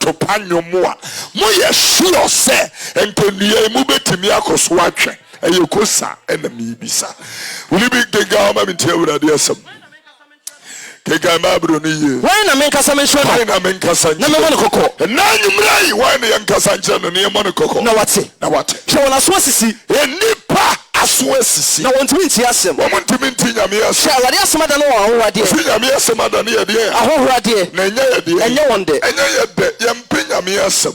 atopa nyomoa mo ye sure se enkenua mu betimi akoso atwe eyekosa enami bisa uli bi gega ma mintie urade asem gega ma bro ni ye why na men kasa men shona why na men kasa na me mo kokko na nyumrai why na yan kasa nche no ne mo kokko na wate hwe wona so sisi enipa aso asisi na wontimi nti asem wontimi nti nyame asem hwe wade asem da no ahohwade fi nyame asem da ne ye de ahohwade na enya ye de enye wonde enye ye de yempe nyame asem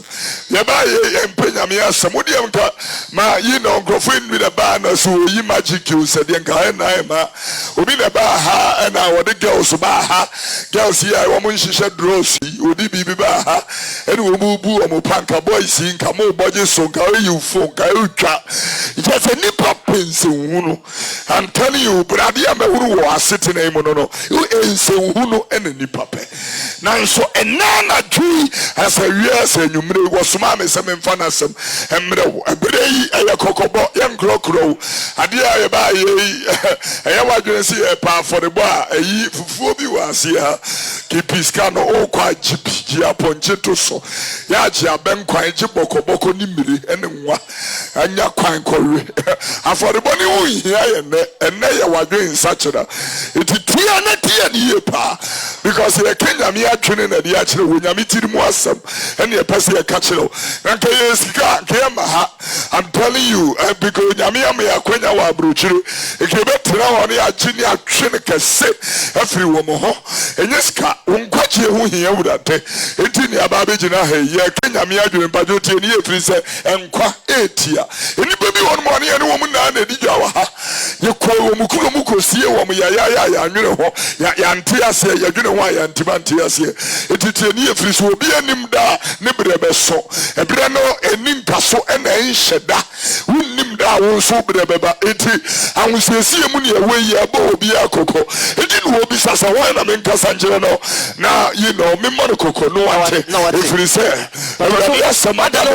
ye ba ye yempe nyame asem wo de nka ma yi na onkrofo nwi da ba na so yi magic you said nka na ma obi na ba ha na wode girls ba ha girls here wo mun hihye draws odi bibi ba ha ene wo mu bu o panka boys nka mo boje so nka you phone nka utwa just nipa pense hunu I'm telling you brade am ehuru wo asete na imo no ense hunu ene nipa pe na so enana dwi asa wiase nwumre wo soma me se memfa na asem emre wo ebere yi eye kokobo ye nkrokro ade aye ba ye eye wadwene se e pa for the boy ayi fufuo bi wase ha kipiska no o kwa jipi aponche to so ya ji abenkwan ji bokoboko ni mire ene nwa anya kwan kowe afọrịbọ ni wo hia ye ene ye wadwen sachira etitia na tie ni ye pa because ye Kenya me atwene na de akire wo nyame tirimu asem ene ye pese ye ka kire na nke ye sika nke ma ha I'm telling you because nyame am ya kwenya wa abrochire ekebe tira ho ne agini atwene kese afiri wo mo ho enye sika wonkwache ho hia wurade enti ni aba begina ha ye Kenya me adwene bajo tie ni ye firi se enkwa etia eni bebi won mo ne ene wo mu na na di jawa ha ye ko wo mu kulo mu kosie wo mu ya nwere ho ya nte ase ya dwene ho ya ntima nte ase etitie ni ye firi so obi anim da ne brebe so ebre no enim paso ena enhyeda wonnim da wo so brebe ba eti ahosiesie mu ne ewe ya ba obi akoko eti no obi sasa wo na men kasa njere no na you know me mo kokko no ante efiri se ewe ya samada no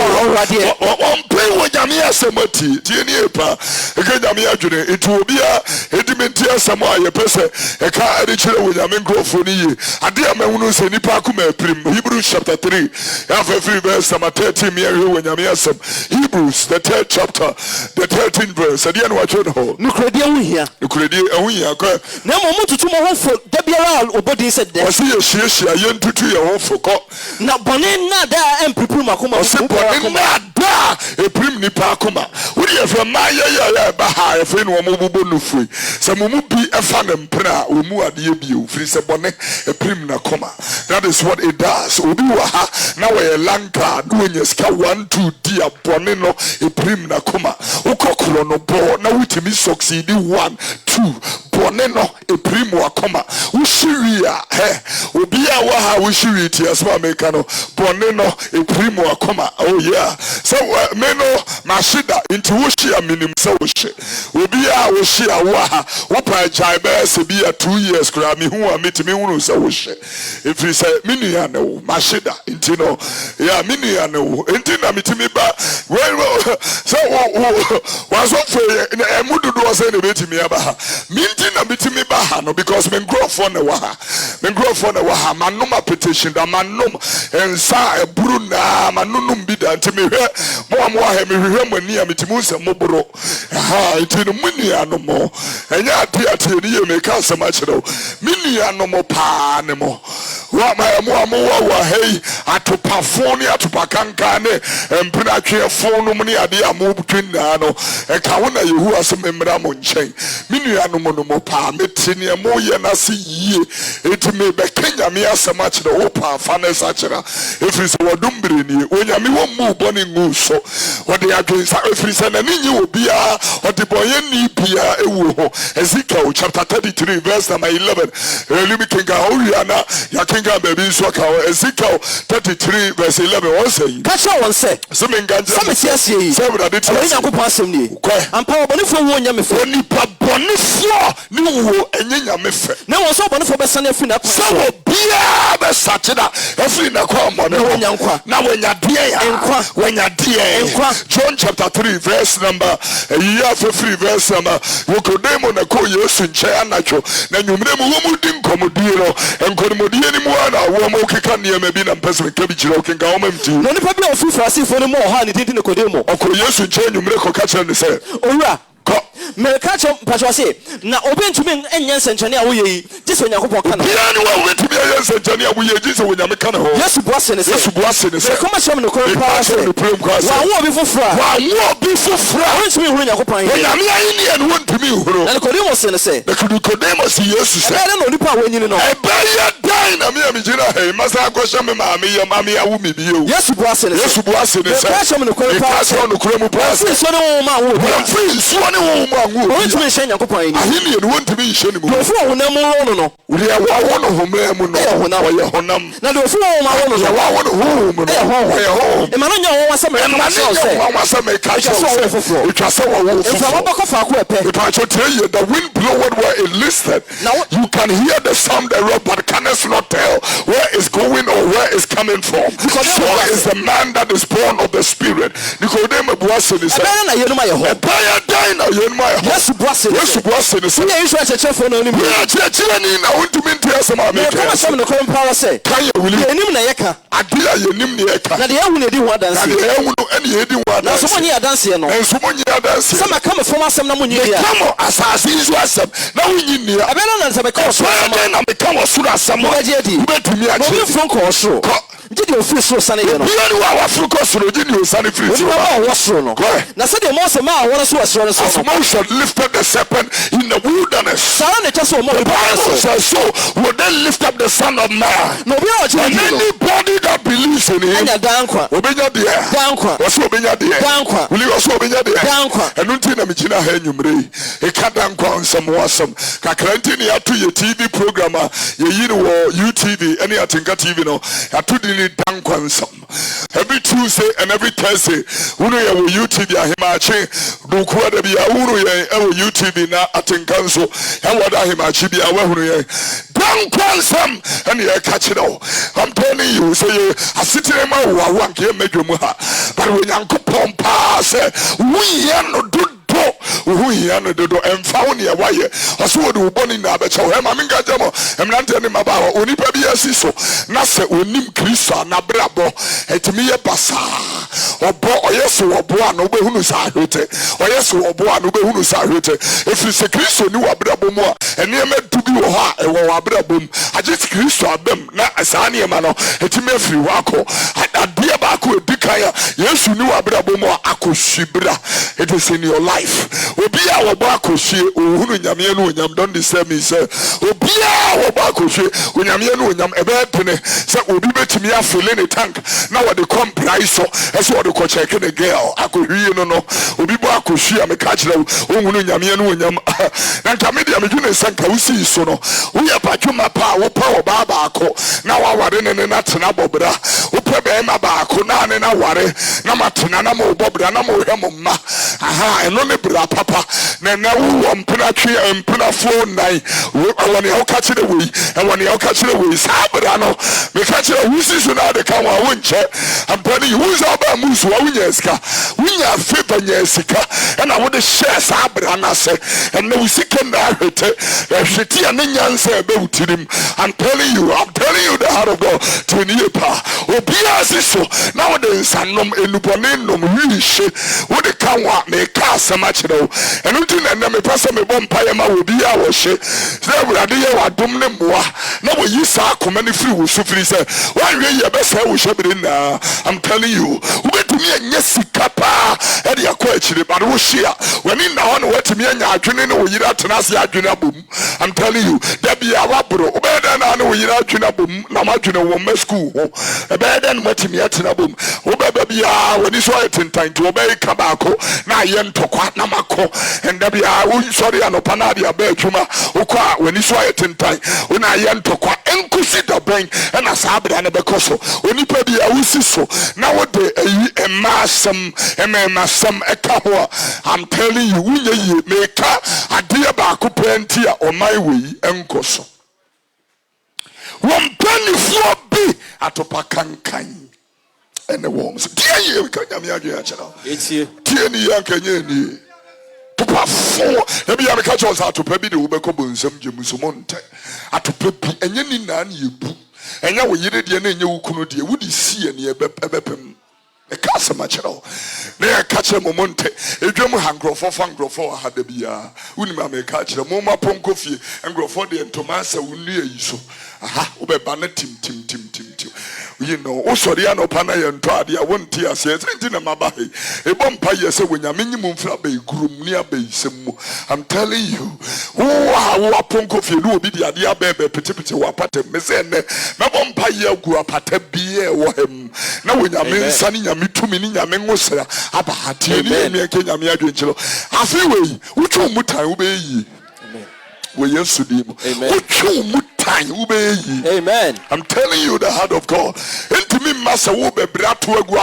on play wo jami asemati tie ni epa eke jami adwene eti obi a edimenti asemo a ye pese eka ade kire wo jami nkrofo ni ye ade amahunu se nipa akoma aprim Hebrews chapter 3 ya free verse 13 me wo jami asem Hebrews the 3rd chapter the 13th verse ade na wacho no nukredi ehunhia ko na mo mututu mo hofo da biara obodi se de o se ye hyiehia ye ntutu ye hofo ko na bone na da empipru makoma o se bone na da eprim nipa akoma wo de efra ma ye ba ha efra no mo bubo no fui se mo mu bi efa ne mpra o mu ade bi o firi se bone eprim na koma that is what it does obi wa ha na we lanka do nyeska 1 2 dia bone no eprim na koma ukokro no bo na wutimi succeed 1 2 bone no eprim wa koma ushiri a obi a wa ha ushiri ti asma meka no bone no eprim wa koma oh yeah so me no mashida into wushi a minim se wushi obi a wushi a wa ha wo pa jai be se bi a 2 years kra me hu a metimi hunu se wushi if you say minu ya no mashida into no yeah minu ya no into na metimi ba so was what for emudu do say na betimi aba ha minti na metimi ba ha no because men grow for na wa ha manoma petition da manom ensa eburu na manunum bi da ntimi hwe mo ha me hwe mani a metimu se moboro ha itinu muni anomo enya ati ni ye me ka sama kire mini anomo pa ne mo wa ma wa hey atopafo ne atopakanka ne empina atwe fon no ne ade amobutwen na no e ka wo na yehu asem mmra mo nchen mini anomo no mo pa metini e mo ye na se yie etime be kenya me asema kire wo pa fa na sa kire efiri se wodumbire ni onyame wo mu boni ngu so wode adwen sa efiri se na ninyi obi a wode boye ni bia ewu ho Ezekiel chapter 33 verse number 11 elimi kinga owiana ya kinga baby so ka Ezekiel 33 verse 11 won say kacha won say so me nganje some tiasie say we dey tell Nyankopon asem ni ampa bonifo wo nyame fo nipa bonifo ne wo enye nyame fe na wɔn so ɔbɔnefo bɛsane afi na so bia be satida every na kwa mo ne wonya nkwa na wonya deɛ ya nkwa wonya deɛ John chapter 3 verse number year for 3 verse number wokodemo na ko Yesu nkyɛ anacho na nwumre mu wo mu di nkomodie no enkomodie ni mu ana wo mu keka nneɛma bi na mpɛsɛ ka bi kyerɛ okenka wo mamti na nipa bi ofi Farisifo ne mu ɔha ne didi ne Nikodemo ɔkɔ Yesu nkyɛ nwumre kɔ ka kyerɛ ne sɛ owura kɔ mɛka kyerɛ mpatwa se na obi ntumi ɛnyɛ nsɛnkyɛnne a woyɛ yi gye sɛ Onyankopɔn ka na bia ne wo wetumi ayɛ nsɛnkyɛnne a woyɛ gye sɛ Onyame ka na hɔ Yesu bua se ne sɛ Yesu bua se ne sɛ kɔma kyerɛ me no kɔrɔ paa sɛ wa wo obi foforɔ wa wo obi foforɔ ɔntumi huru Onyankopɔn yɛ Onyame ayi ne ne wontumi huru na Nikodemo se ne sɛ na Nikodemo si Yesu sɛ ɛbɛyɛ na onipa a wɔanyini no ɛbɛyɛ dan na me gyina hɛ masa akɔhyɛ me maame yɛ maame awo me bio Yesu bua se ne sɛ Yesu bua se ne sɛ mɛka kyerɛ me no kɔrɔ paa sɛ nokura mu paa sɛ so ne wo ma wo wɔmfiri nsuo ne wo mu anwo ɔntumi nhyɛ Onyankopɔn yɛ ni ahene yɛ ne wontumi nhyɛ ne mu deɛ ofi wɔ honam mu wo no no deɛ wawo no homraa mu no ɛyɛ honam ɔyɛ honam na deɛ ofi wɔ ma wo no deɛ no wawo no honhom no ɛyɛ honhom ɔyɛ honhom ɛma no nyɛ wɔn asɛm ɛka ɛma ne kyerɛ nyɛ sɛ wɔn asɛm ɛka kyerɛ ɛtwa sɛ wɔwɔ foforɔ ɛtwa sɛ wɔwɔ mframa foforɔ bɛkɔ faako ɛpɛ If the wind bloweth where it listed, Now- you can hear the sound thereof, but cannot not tell where it's going or where it's coming from. Nicodemus So was- is the man that is born of the Spirit. Nicodemus buase ni sɛ, ɛbɛyɛ na yɛnum ayɛ hɔ ɛbɛyɛ dan na yɛn mu ayɛ hɔ. Yesu bua se ne Yesu sɛ buase ni sɛ, woyɛ Israel kyerɛkyerɛfoɔ no anim "Wei akyerɛkyerɛni na wontumi nte asɛm a meka mɛkɔma ase. kyerɛ me no kɔrɔ paa sɛ Ka yɛ wuli, deɛ anim na yɛka ade a yɛnim ne yɛka, na deɛ ɛhu na ɛdi ho na adanse deɛ ɛhu no ɛne yɛdi ho na so adanse. mɔnye adanseɛ no Ɛnso mo nyɛ adanse. sɛ maka me fam asɛm na monye deɛ Meka mo asase yi so asɛm na wonyi nnia. ɛbɛyɛ na sɛ meka wɔ soro asɛm Ɛbɛyɛ na meka wɔ soro asɛm a wobɛgye adi wobɛtumi na obi akyerɛ. mforo nkɔ wɔ soro Kɔ. gye deɛ ofiri soro sane yɛ no Bia ni wa wafiri kɔ soro gye ne osane firi onipa soro ma ba. ɔwɔ soro no Kɔ. na sɛdeɛ Mose ma a wɔno so wɔ soro no so As no Moses lifted the serpent in the wilderness, saa ara na ɛkyɛ sɛ ɔma the onipa no Bible so says so will they lift up the Son of Man. na obiara ɔgye And ne di no anybody that believes in him, anya daa nkwa obenya deɛ. daa nkwa Wɔsɛ obenya deɛ. daa nkwa Wuli wɔsɛ obenya deɛ. daa nkwa Ɛno nti na megyina ha anwummere yi. Ɛka da nkwa nsɛm wɔ asɛm. Kakra nti ne yɛato yɛ TV program a yɛyi no wɔ UTV ɛne Atenka TV no. Yɛato di ne da nkwa nsɛm. Every Tuesday and every Thursday, wunu yɛ wɔ UTV ahemaakye dokuwa da bi a wunu yɛ ɛwɔ UTV na Atenka nso ɛwɔ da ahemaakye bi a wahunu yɛ. Da nkwa nsɛm ɛne yɛka kyerɛ wo. I'm telling you sɛ yɛ asetena ma wo awo anka yɛ mmɛdwa mu ha. But Onyankopɔn paa sɛ woyɛ no dodo wo hia no dodo ɛmfa wo ne ɛwayɛ ɔsɛ wɔde wo bɔne nyinaa bɛkyɛ wo ɛma menka gyɛ mɔ mmeranteɛ ne mmabaa hɔ onipa bi asi so na sɛ ɔnim Kristo a nabrabɔ ɛtumi yɛ basaa ɔbɔ ɔyɛ so wɔboa na wobɛhunu saa ahwete ɔyɛ so wɔboa na wobɛhunu saa ahwete ɛfiri sɛ Kristo ni w'abrabɔ mu a ɛnneɛma du bi wɔ hɔ a ɛwɔ w'abrabɔ mu agye sɛ Kristo abam na saa nneɛma no ɛtumi afiri hɔ akɔ adeɛ baako ɛdi kan a Yesu ni w'abrabɔ mu a akɔhwibra it is in your life obi a wɔbɔ akɔhwie ohunu nyameɛ no onyam don't disturb me sɛ obi a wɔbɔ akɔhwie onyame no onyam ɛbɛyɛ pene sɛ obi bɛtumi afele ne tank na wɔde kɔmprai so ɛsɛ wɔde kɔkyɛke ne girl akɔhwie no obi bɔ akɔhwie a meka kyerɛ wo ohunu nyameɛ no onyam na nka medeɛ medwene sɛ nka wosii so no woyɛ patwoma pa a wopɛ ɔbaa baako na woaware ne na tena bɔbra wopɛ bɛrima baako na ne na ware na matena na mowobɔ bra na mowhwɛ mo mma ɛno ne bra papa na wowɔ mpenafoɔ nnan ɛwɔ nea woka kyerɛ wei ɛwɔ nea woka kyerɛ wei saa bra no meka kyerɛ wosi so no ade ka ho a wonkyɛ ampani yi wo sɛ wobaa mu so a wonya sika wonya favor nya sika ɛna wode hyɛɛ saa bra no ase ɛnɛ wo sika nna ahwete ɛhwete a ne nyansa ɛbɛwo tirim I'm telling you the heart of God to nie pa obiara si so na wode nsanom enubɔne nom hwihye wode ka ho a meka asɛm akyerɛ wo ɛno nti na ɛnɛ mepɛ sɛ mebɔ mpayɛ ma obi a wɔhye sɛ Awurade yɛ w'adom ne mmoa na wɔyi saa akoma no firi wo so firi sɛ woanhwɛ yɛ bɛsɛe wo hyɛbere nyinaa I'm telling you wobɛtumi anya sika paa ɛde akɔ akyire bade wo hye a w'ani nna hɔ ne woatumi anya adwene ne wo yere atena ase adwene abom I'm telling you da bia waboro wobɛyɛ dɛn na ne wo yere adwene abom na moadwene wɔ ma school ho ɛbɛyɛ dɛn ne moatumi atena abom wobɛba bia when is why tintan to obey kabako na yen tokwa na mako and da bia wo sorry anopana dia ba adwuma okwa when is why tintan una yen tokwa enkusi da ben na sabra na bekoso onipa bia wusi so na wo de emasem eka ho I'm telling you unye ye meka ade ba ko penti a omai we enkoso Wompanifuo bi atopa kankan ene woms tie ye kanyame adwe achara etie tie ni yankanye ni topa fo e bia me ka cho sa atopa bi de wo beko bonsam gyemusumo nte atopa bi enye ni na na yebu enya wo yire de na enye wo kunu de wo di sie ne ebepem e ka sama achara na ya ka che momonte edwam hangrofo fangrofo ha da bia wuni ma me ka achara mo ma ponko fie engrofo de ntomasa wunu yi so aha ubeba na tim you know osori anopa na ye nto ade a wonti ase enti na maba he ebompa ye se wonyame nyim mfra ba igurum ni abayisem I'm telling you wo aponko fie no obi di ade abebe petepete wo apata mese ne mebompa ye agu apata biye wo hem na wonyame nsa ni nyame tumi ni nyame ngosra aba hatie ni me ke nyame adwenchiro afi we wutwu mutan wo be yi we yesu dim wutwu mutan amen I'm telling you the heart of God into me massa wo be bratu agu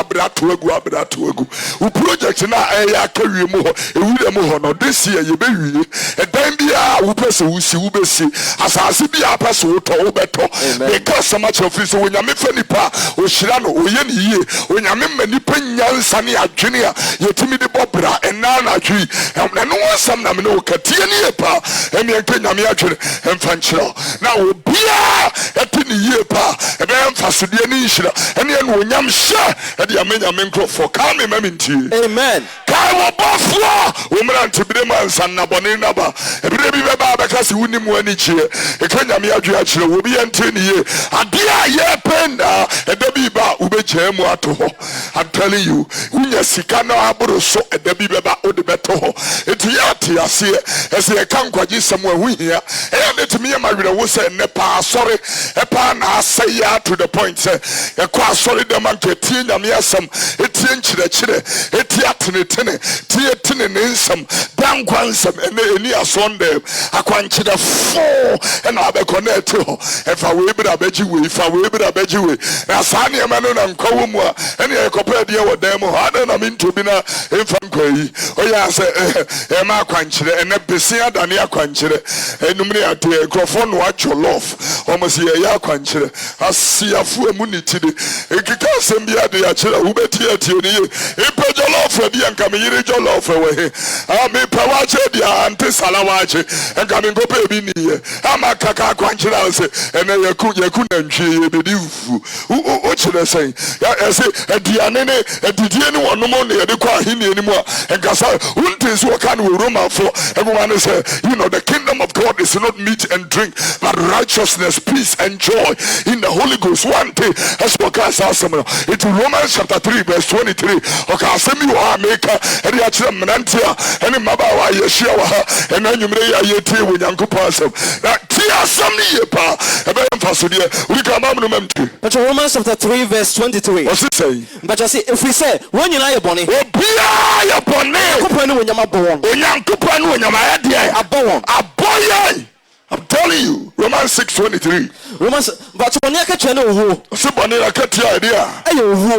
wo project na eya kawie mu ho ewure mu ho no this year ye be wie e dan bia wo pese wo si wo be si asase bia pese wo to wo beto because so much of this wonyame fa nipa o hira no o ye ni yie wonyame ma nipa nyansa ne adwene a yetimi de bobra ena na adwi na no wasam na me no katie ni e pa emi enke nyame adwene emfa nkyerɛ na bia etini ye pa ebe mfasodie ni nhira ene ene onyam hye ede amenya menkrofo ka me maminti amen kai wo bofo wo mrante bire mansa na bone na ba ebire bi be ba beka se wuni mu ani chie e ka nyame adwe a kire wo bi ente ni ye ade a ye penda ede bi ba wo be gye mu ato ho I'm telling you unya sika na aboro so ede bi be ba wo de beto ho eti ya te ase ese e kan kwaji samu ahuhia e de timi ma were wo se ne pa sorry epa na say ya to the point say e kwa sorry dem anke tie nyame asam etie nkyerɛkyerɛ etie atenetene tie tene ne nsam dan kwansam eni asonde akwankyerɛ fo na abɛkɔnɛte ho efa we bra baji we fa we bra baji we na sane ema no na nkwawo mu a ene ekɔpɛ de wɔ dan mu ho ada na minto bi na emfa nkwayi oya sɛ e ma akwankyerɛ ene besia dane akwankyerɛ enumre ate ekrofo no ajolof almost ye ya kwankyerɛ asiafo emu ne tide ekika asɛm bi ade ya kyerɛ wo beti atie ne ye epa jolof bi anka me yire jolof we he a me pa wa che dia ante salawa che anka me ngope bi ni ye ama kaka kwankyerɛ ase ene yaku na ntwe ye bedi ufu o kyerɛ sɛn ya ese aduane ne adidie ne wonom ne ye de kwa ahini animu a anka sa unte so ka ne Roman for everyone say you know the kingdom of God is not meat and drink but righteousness, peace and joy in the Holy Ghost. One day as what God says it's Romans chapter 3 verse 23 okay semi wa make and ya chira mnantia and maba wa yeshia wa and anyumre ya yeti wo nyankopon asem na tia asem ni ye pa e be mfaso de we ka mam no mamti but Romans chapter 3 verse 23 what's it say but I say if we say when you na ye bone obia ye bone nyankopon ni wo nyama bone onyankopon ni wo nyama ya de aboye I'm telling you, Romans 6:23. Romans, but when you catch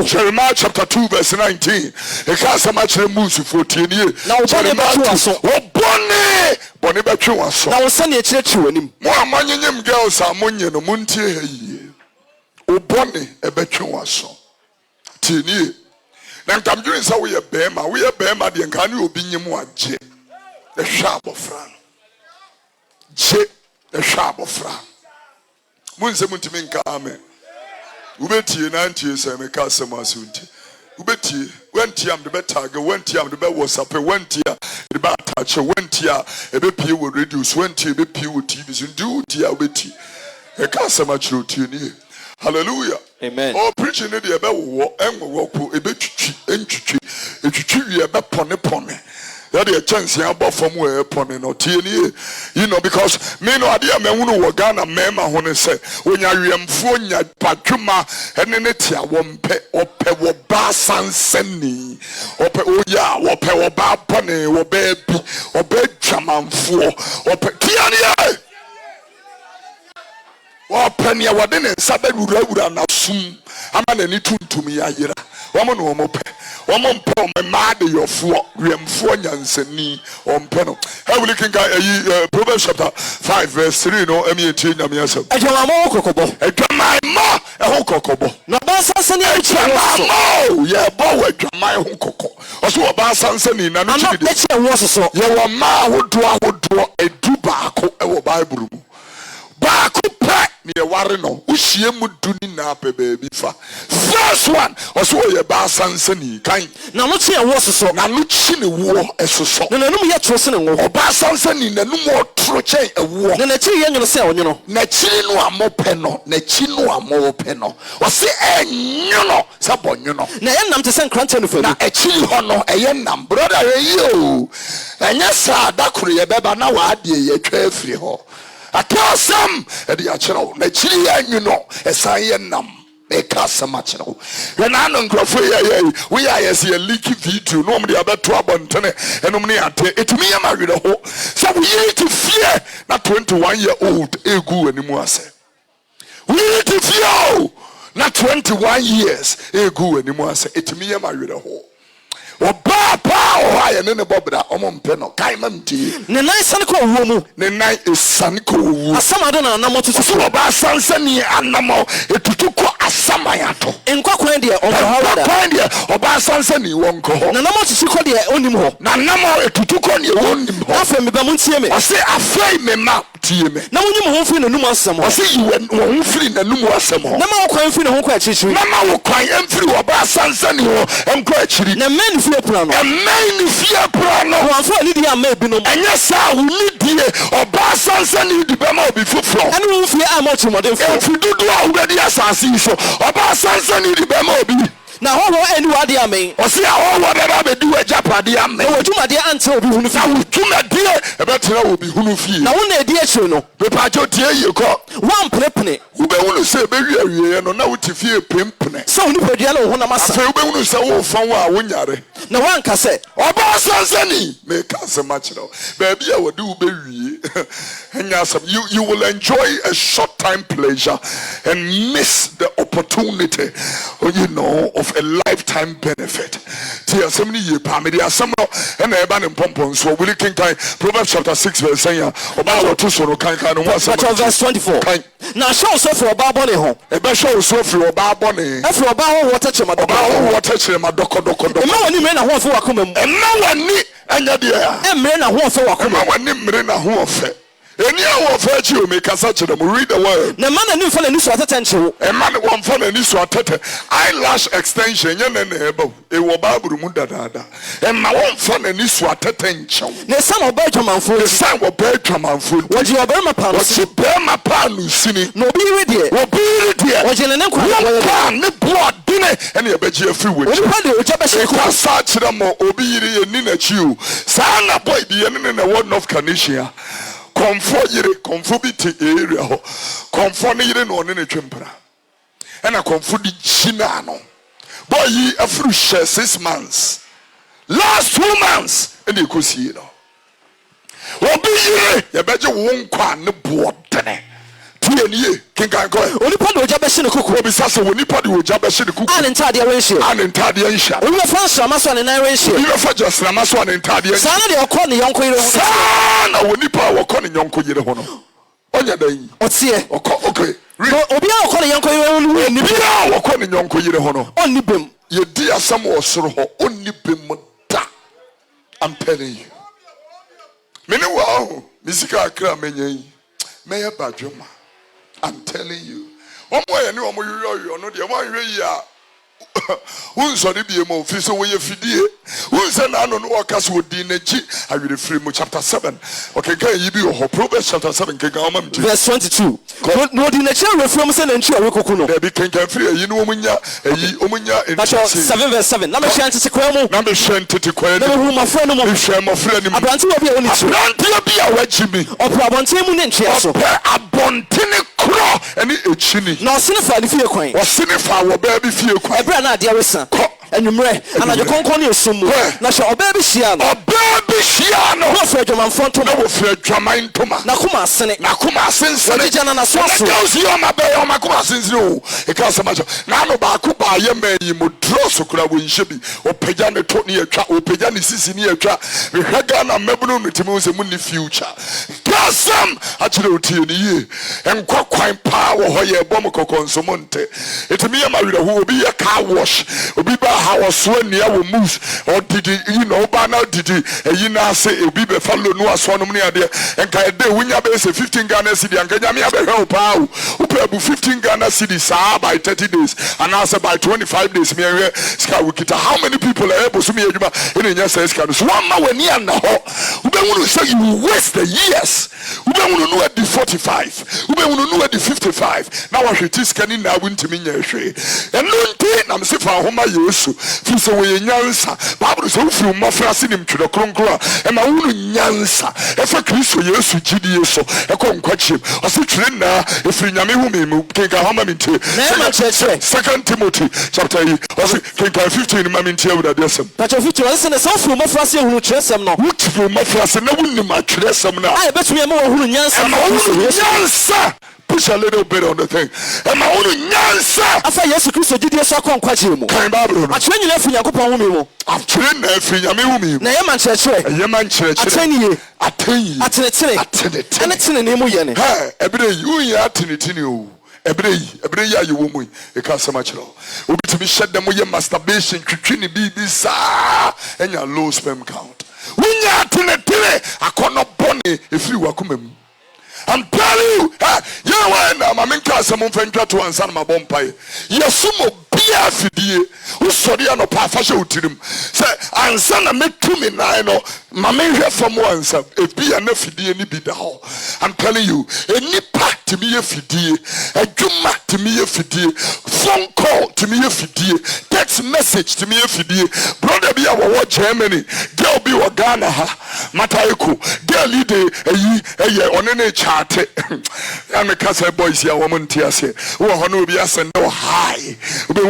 Jeremiah chapter 2 verse 19. It can't so much remove 14 years. Now, Bonnie Batchu was so. Now, send your church to him. More money, girls are money and a muntie. O Bonnie, a Batchu was so. Tini. Now, come doing so we are Bema, the Ankanu Binyam one, the sharp of Fran. The sharp of Fra. Munse muntimi nkame. Ubetie na antie se me ka sema asunti. Ubetie, wenti am de betage, wenti am de be WhatsApp, wenti a de ba attach, wenti a ebe pie wo reduce, wenti ebe pie wo TV, so do dia ubeti. E ka sema chiro tie ni. Hallelujah. Amen. Oh preaching ne de ebe wo enwo wo ko ebe twitwi entwitwi, etwitwi wi ebe pone. ya de chance ya bo fam we pon no tie ni you know because me no ade am ehunu wo Ghana mema ho ne se onya wiemfo onya patwuma ene ne tia wo mpe ope wo ba sansani ope oya wo pe wo ba pone wo ba bi obe twamanfo ope tie ni wo pe ne wo de ne nsa da wura na sum ama na ni tuntum ya yira wo mo no mo pe wo mo mpe o ma de yofo wiemfo nyansani o mpe no heavily king Proverbs chapter 5 verse 3 no emi etie nyame asem adwama mo kokobo adwama mo ho kokobo na ba sansani adwama ye bo adwama ho kokko oso oba sansani na no chidi na che wo soso ye wo ma hodo edu baako e wo Bible mu baako pa ni ware no uhie mu duni na pe baby fa first one oso ye ba sansani kan na no che wo soso na no chi ne wo esoso na nanum ye tro se ne wo oba sansani nanum o tro chen ewo na chi ye nyono se onyono na chi no amope no na chi no amope no o se enyono se bonyono na ye nam te se nkranta no fa na echi ho no eye nam brother yo enya sa dakuru ye beba na wa ade ye twa afiri ho atasam e de achero na chi ye nyuno esan ye nam eka sama chero na no nkrofo ye we are yes ye leaky video no mo de abeto abontene enom ne ate etumi ye mawere ho so we need to fear na 21-year-old egu animu ase we need to fear na 21 years egu animu ase etumi ye mawere ho oba pa o ha ye ne bobra omompe no kai mamti ne nan sane ko wo mu ne nan esane ko wo asama do na anamo tutu so oba sansani anamo etutu ko asama yato enkwa kwan de onko ha wada kwan de oba sansani wonko ho na namo tutu ko de onim ho na namo etutu ko ne onim ho afa me ba muntie me o se afai me ma tie me na munyim ho firi nanum asem ho o se yiwe wo firi nanum asem ho na ma kwan firi ne ho kwa chichiri na ma wo kwan emfiri oba sansani ho emko achiri na men fie pra no men fie pra no wanfo ni dia ma binom enya sa wo ni die oba sansani di be ma obi fufuro ane wo fie a ma chimodem fo efududu a wo de asase so oba sansani di be ma obi na ho eni wade amen o se a ho baba be di wajapade amen na wodwumade ante obi hunu fi na wodwumade e be tena obi hunu fi na wo na edi akiri no be pa jo tie ye ko wan pene wo be hunu se be wi awie no na wo ti fie pempene so ni podua na ho na masa afa wo be hunu se wo fon a wo nyare na wan ka se oba sansani me ka se ma kiro ba bia wo de wo be wie enya some you will enjoy a short time pleasure and miss the opportunity you know of a lifetime benefit. Tia semni ye pa me dia semno e na eba ne pompon so we can kan Proverbs chapter 6 verse 10 oba wo to so no kan no wasem verse 24 na show so for oba bone ho e be show so for oba bone e for oba ho water chema oba ho water chema doko e ma wani me na ho fo wakoma mu e ma wani anya dia e me na ho fo wakoma ma wani mre na ho fe eni awo fa chi o me kasa chire mo read the word na man na nimfa na ni so atata nchewo e man won fa na ni so atata eyelash extension ye na na eba e wo Bible mu dadaada e ma won fa na ni so atata nchewo na san oba dwamanfo e san wo ba dwamanfo woji oba ma pa wo chi be ma pa no sini no bi ri de woji ne nkwa pa ne blood dine ene e beji afi wo chi pa de oja be she ko sa chire mo obi yiri ye ni na chi o sa na boy di ye ne na word of Canisia comfort yire comfort bi te area ho comfort ne yire no ne twempra ena comfort di china no boy yi afru share 6 months last 2 months ene ekosie no obi yire ye beje wo nkwa ne boodene tie nie kinkan ko oni pa de oja be she ne kuku obi sase woni pa de oja be she ne kuku an ntade wenhye an ntade nhya oni be fa nsama so an nan wenhye oni be fa jasrama so an ntade nhya sana de okọ ne yonko yire ho sana woni pa wokọ ne yonko yire ho no onya dan otie okọ okay obi a okọ ne yonko yire ho no ni bi a wokọ ne yonko yire ho no onni bem ye di asam wo soro ho onni bem da I'm telling you mene wow misika akra menyan meye badwoma I'm telling you omo ye ne omo yoyo no de omo hwe yi a unso de bie mo fi so wo ye fidie unse na no no waka so di nachi awire free mu chapter 7 okay kan yi bi ho Proverbs chapter 7 kan ga mam verse 22 no di nachi awire free mu se na nchi awikoku no da bi kan free yi no omunya That's 7 verse 7 na me hwe ntete kwa mu na me hwe ntete kwa na me hu mafra no mu hwe mafra ni mu abranti obi a oni chi abranti obi a wagimi opra bonten mu ne nchia so abontene kro eni echini na osene fa ni fie kwan osene fa wo ba bi fie kwan ebra na ade awesa enumre anaje konkon ne esumu na hwe oba bi hia no no for adwaman fonto na wo fie adwaman toma na kuma asense jana na so so ka usi o mabe o makuma asense o e ka sama na no ba ku ba ye man yi mo droso kura wo nhye bi o pagya ne to ne atwa o pagya ne sisi ne atwa hwega na mabunu no timi se mu ni future kasam akire otie ne ye enkwa kwan pa wo ho ye bom kokonsomonte etimi ye ma wira hu obi ye car wash obi ba house when near wo moves or did you know ba now did you na say obi be follow no asonom ne ade enka dey wunya be say 15 Ghana cedi anka nyame abehwe pa wo upebu 15 Ghana cedi saa by 30 days and answer by 25 days me hwe ska wikita how many people are able to me adwuma ene nya say ska so one ma wani an ho ubewunu say you waste the years ubewunu no at 45 ubewunu no at 55 na wa hweti ska ni na wuntimi nya hwe eno nti na mse fa homa yesu fi so we nyansa bible so fi mafra se nim twede kronkro e ma wunu nyansa e fa Kristo yesu gidie so e ko nkwachim o se twere na e fi nyame hu me mu kenka homa minti second Timothy chapter 8 o se kenka 15 ma minti e wada desem chapter 15 o se na so fi mafra se hunu tresem no wuti fi mafra se na wunni ma tresem na ai betumi e ma hunu nyansa nyansa push a little bit on the thing. Am I only nyansa? Afa Yesu Kristo gidie so akon kwache mu. Kan Bible no. Atwe nyina fu Yakobon hu me mu. Atwe na fu nyame hu me mu. Na ye man kyerɛkyerɛ. Ye man kyerɛkyerɛ. Ateni. Atenetene. Ane tene ne mu ye ne. Ha, ebere yi unye atenetene o. Ebere yi aye wo mu. E ka sema kyerɛ. Obitumi hyɛ dem ye masturbation twitwi ne bibi saa. Enya low sperm count. Unye atenetene akono bone efiri wakoma mu. I'm telling you, you know when I'm in class, I'm to answer my bompire. Yes, Pia Fidie, who saw the ano fashion to him. Say, answer na make to me now. Mamma here from once, if be an Fidie any be the hall. I'm telling you, any part to me a Fidie, a Juma to me a Fidie, phone call to me a Fidie, text message to me a Fidie, brother be our watch Germany, girl be wa Ghana, Mataiku, girl lead a on any chart. I'm a casa boys here, woman Tiase, who are no be as no high.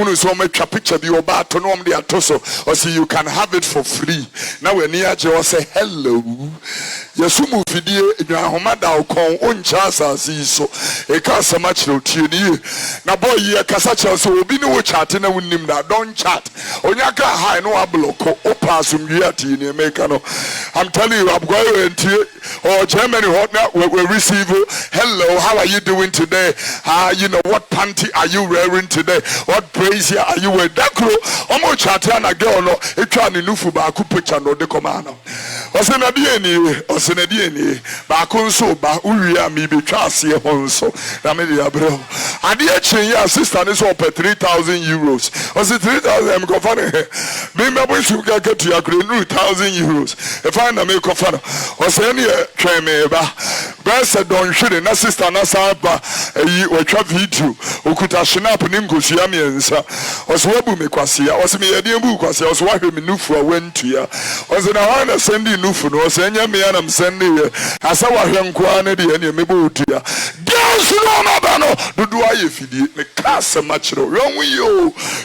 We so much a picture be about to know the atoso, or see you can have it for free. Now when near Joe say hello, Yasumu Fidie, Homada, Kong, Unchasa, so a casa much no tune. Now, boy, ye Casacha, so will be no chatting, I wouldn't name that. Don't chat. Onyaka high no abloco, opasum yati in Americano. I'm telling you, I'm going to or Germany hot now we receive. Hello, how are you doing today? You know, what panty are you wearing today? What brazier are you wearing? That girl, almost chatting a girl, no, it trying to nufu baku picture no de commando. Osena DNA, bakun so ba uria mi be trust here honso. Namedi abro. Adi eche ya sister is up at 3,000 euros. Was it 3,000? I'm confirming. Bimba boy should get to your 3,000 euros. If I na me confirm. Oseni train me ba. Besa don shiri na sister na saba eyi otwa video okuta snap ni ngosia miensa oswebu me kwasia osme yede mbu kwasia oswahwe me nufu awantua osna wana sendi nufu no osenya me yana msendi ye asa wahwe nkoa na de ne mebo otua girls no maba no dodo aye fidie me kasa machiro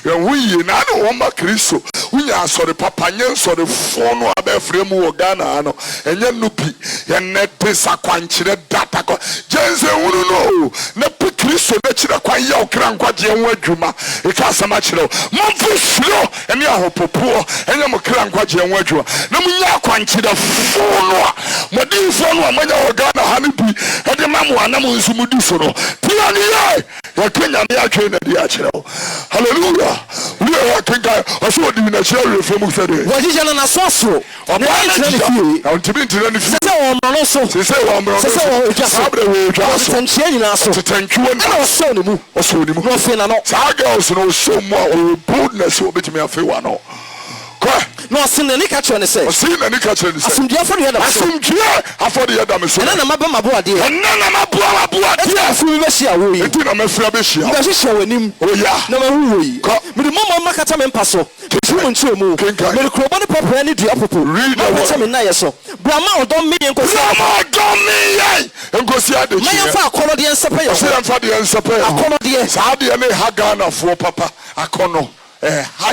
yonwi na no woma Kristo unya asore papa nye sore fono abefre mu wo Ghana no enye nupi ye nete sakwanchire data ko jense wunu no na Kristo na chira kwa ya okra nkwaje enwa adwuma e ka sama chiro momfu shiro ene ahopopo enye mokra nkwaje enwa adwuma na munya kwanchire fono a modi fono a manya wo Ghana ha ne bi e de mamu ana mu nsu mudi so no tia ni ye ya kenya me atwe na dia chiro hallelujah we are kinga oso di na chiro refrem mu sede waji jana na soso o ba na fi on tibi ntire ni fi se o mro so se o mro so se o jaso abre we jaso tenchie nyina so tenchie na so ne mu no fe na no sa girls no so mo boldness obetimi afewa no no ɔse n'ani ka kyerɛ ne sɛ ɔse n'ani ka kyerɛ ne sɛ asomdua afɔre yɛ dam so asomdua afɔre yɛ dam so ɛna na maba maboadeɛ ɛna na maboa ɛti afiri bɛhyia wo yi enti na mafira bɛhyia mbɛhyehyɛ w'anim oya na mahu wo yi mede mmɔmmɔ makata me mpa so tumi nkyerɛ mu mede kurobɔ ne pɔpɔɛ ne dua popo mapɛkyɛ me nnayɛ so brama ɔdɔm meyɛ nkosi adekyi mayɛmfa akɔnnɔdeɛ nsɛpɛ yɛ ɔsɛ yɛmfa deɛ nsɛpɛ akɔnnɔdeɛ saa deɛ ne ha Ghanafoɔ papa akɔnnɔ ha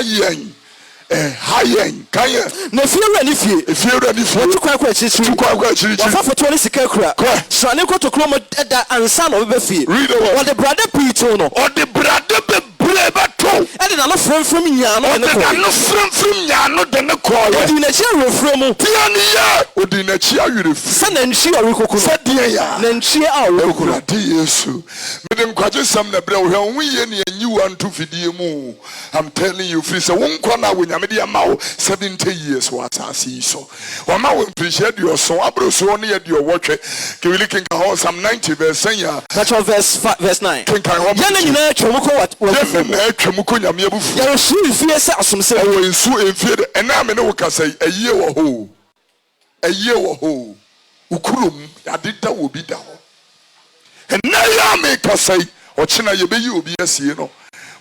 yɛn kanyɛ na fiewura ne fie efiewura ne fie wɔtu kwan kɔ akyirikyiri wɔfa fotoɔ ne sika kura srane kɔtɔkuro mu ɛda ansa na ɔbɛbɛ fie wɔde brade pii to no ɔde brade bebree bɛto ɛde nano frɛmfrɛm nyaa no de ne kɔɔ nano frɛmfrɛm nyaa no de ne kɔɔ ɔde n'akyi awerɛfrɛ mu tia ne yɛ ɔde n'akyi awerɛfiri sɛ nantwie a ɔrekɔku no sɛ deɛ yɛ nantwie a ɔrekɔku no Awurade Yesu mede nkwagyesɛm na brɛ wo hwɛ wo yie ne anyi wa nto fidie mu I'm telling you firi sɛ wo nkɔ no a wonyame de ama wo 70 years wɔ asase yi so wɔma wo mfirihyia aduɔson abere soɔ ne yɛ aduɔwɔtwe kewili kenka hɔ Psalm 90 verse 10 That's verse 9 kenkan hɔ yɛne nyinaa atwa mu kɔ yɛne na atwa mu kɔ nyame abufuo yɛresu mfie sɛ asomsɛ ɛwɔ nsu mfie de ɛna me ne wo kasa yi ayie wɔ hɔ ayie wɔ hɔ wo kurom adeda wɔ bi da hɔ ɛna yɛ a me kasa yi ɔkyena yɛbɛyi obi asie no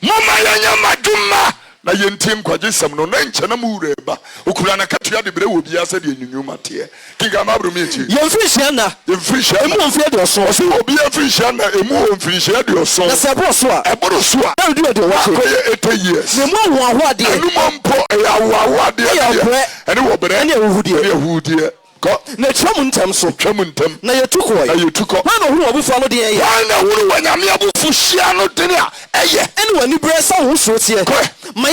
moma yɛnyɛ madwuma na yɛntie nkwagyesɛm no na nkyɛ na mu wura ba okura na katua de brɛ wɔ bi asɛ de anyunyuma teɛ kinka ma bro me akyi yɛmfiri hyia na yɛmfiri hyia emu wɔ mfiri aduɔson ɔsɛ obi afiri hyia na emu wɔ mfiri hyia aduɔson na sɛ ɛboro so a ɛboro so a na ɔdi aduɔwɔtwe akɔyɛ 80 years na emu ahoahoadeɛ ɛnum mpo ɛyɛ awoawoadeɛ ɛne wɔ brɛ ɛne ahuhudeɛ na twam ntɛm so twam ntɛm na yɛtu kɔɛ na yɛtu kɔ hwan na ɔhuru ɔbufoɔ no deɛ yɛ na woro wɔ nyame abofo hyia no dene a ɛyɛ ɛne w'ani berɛ sɛ wo suro teɛ ma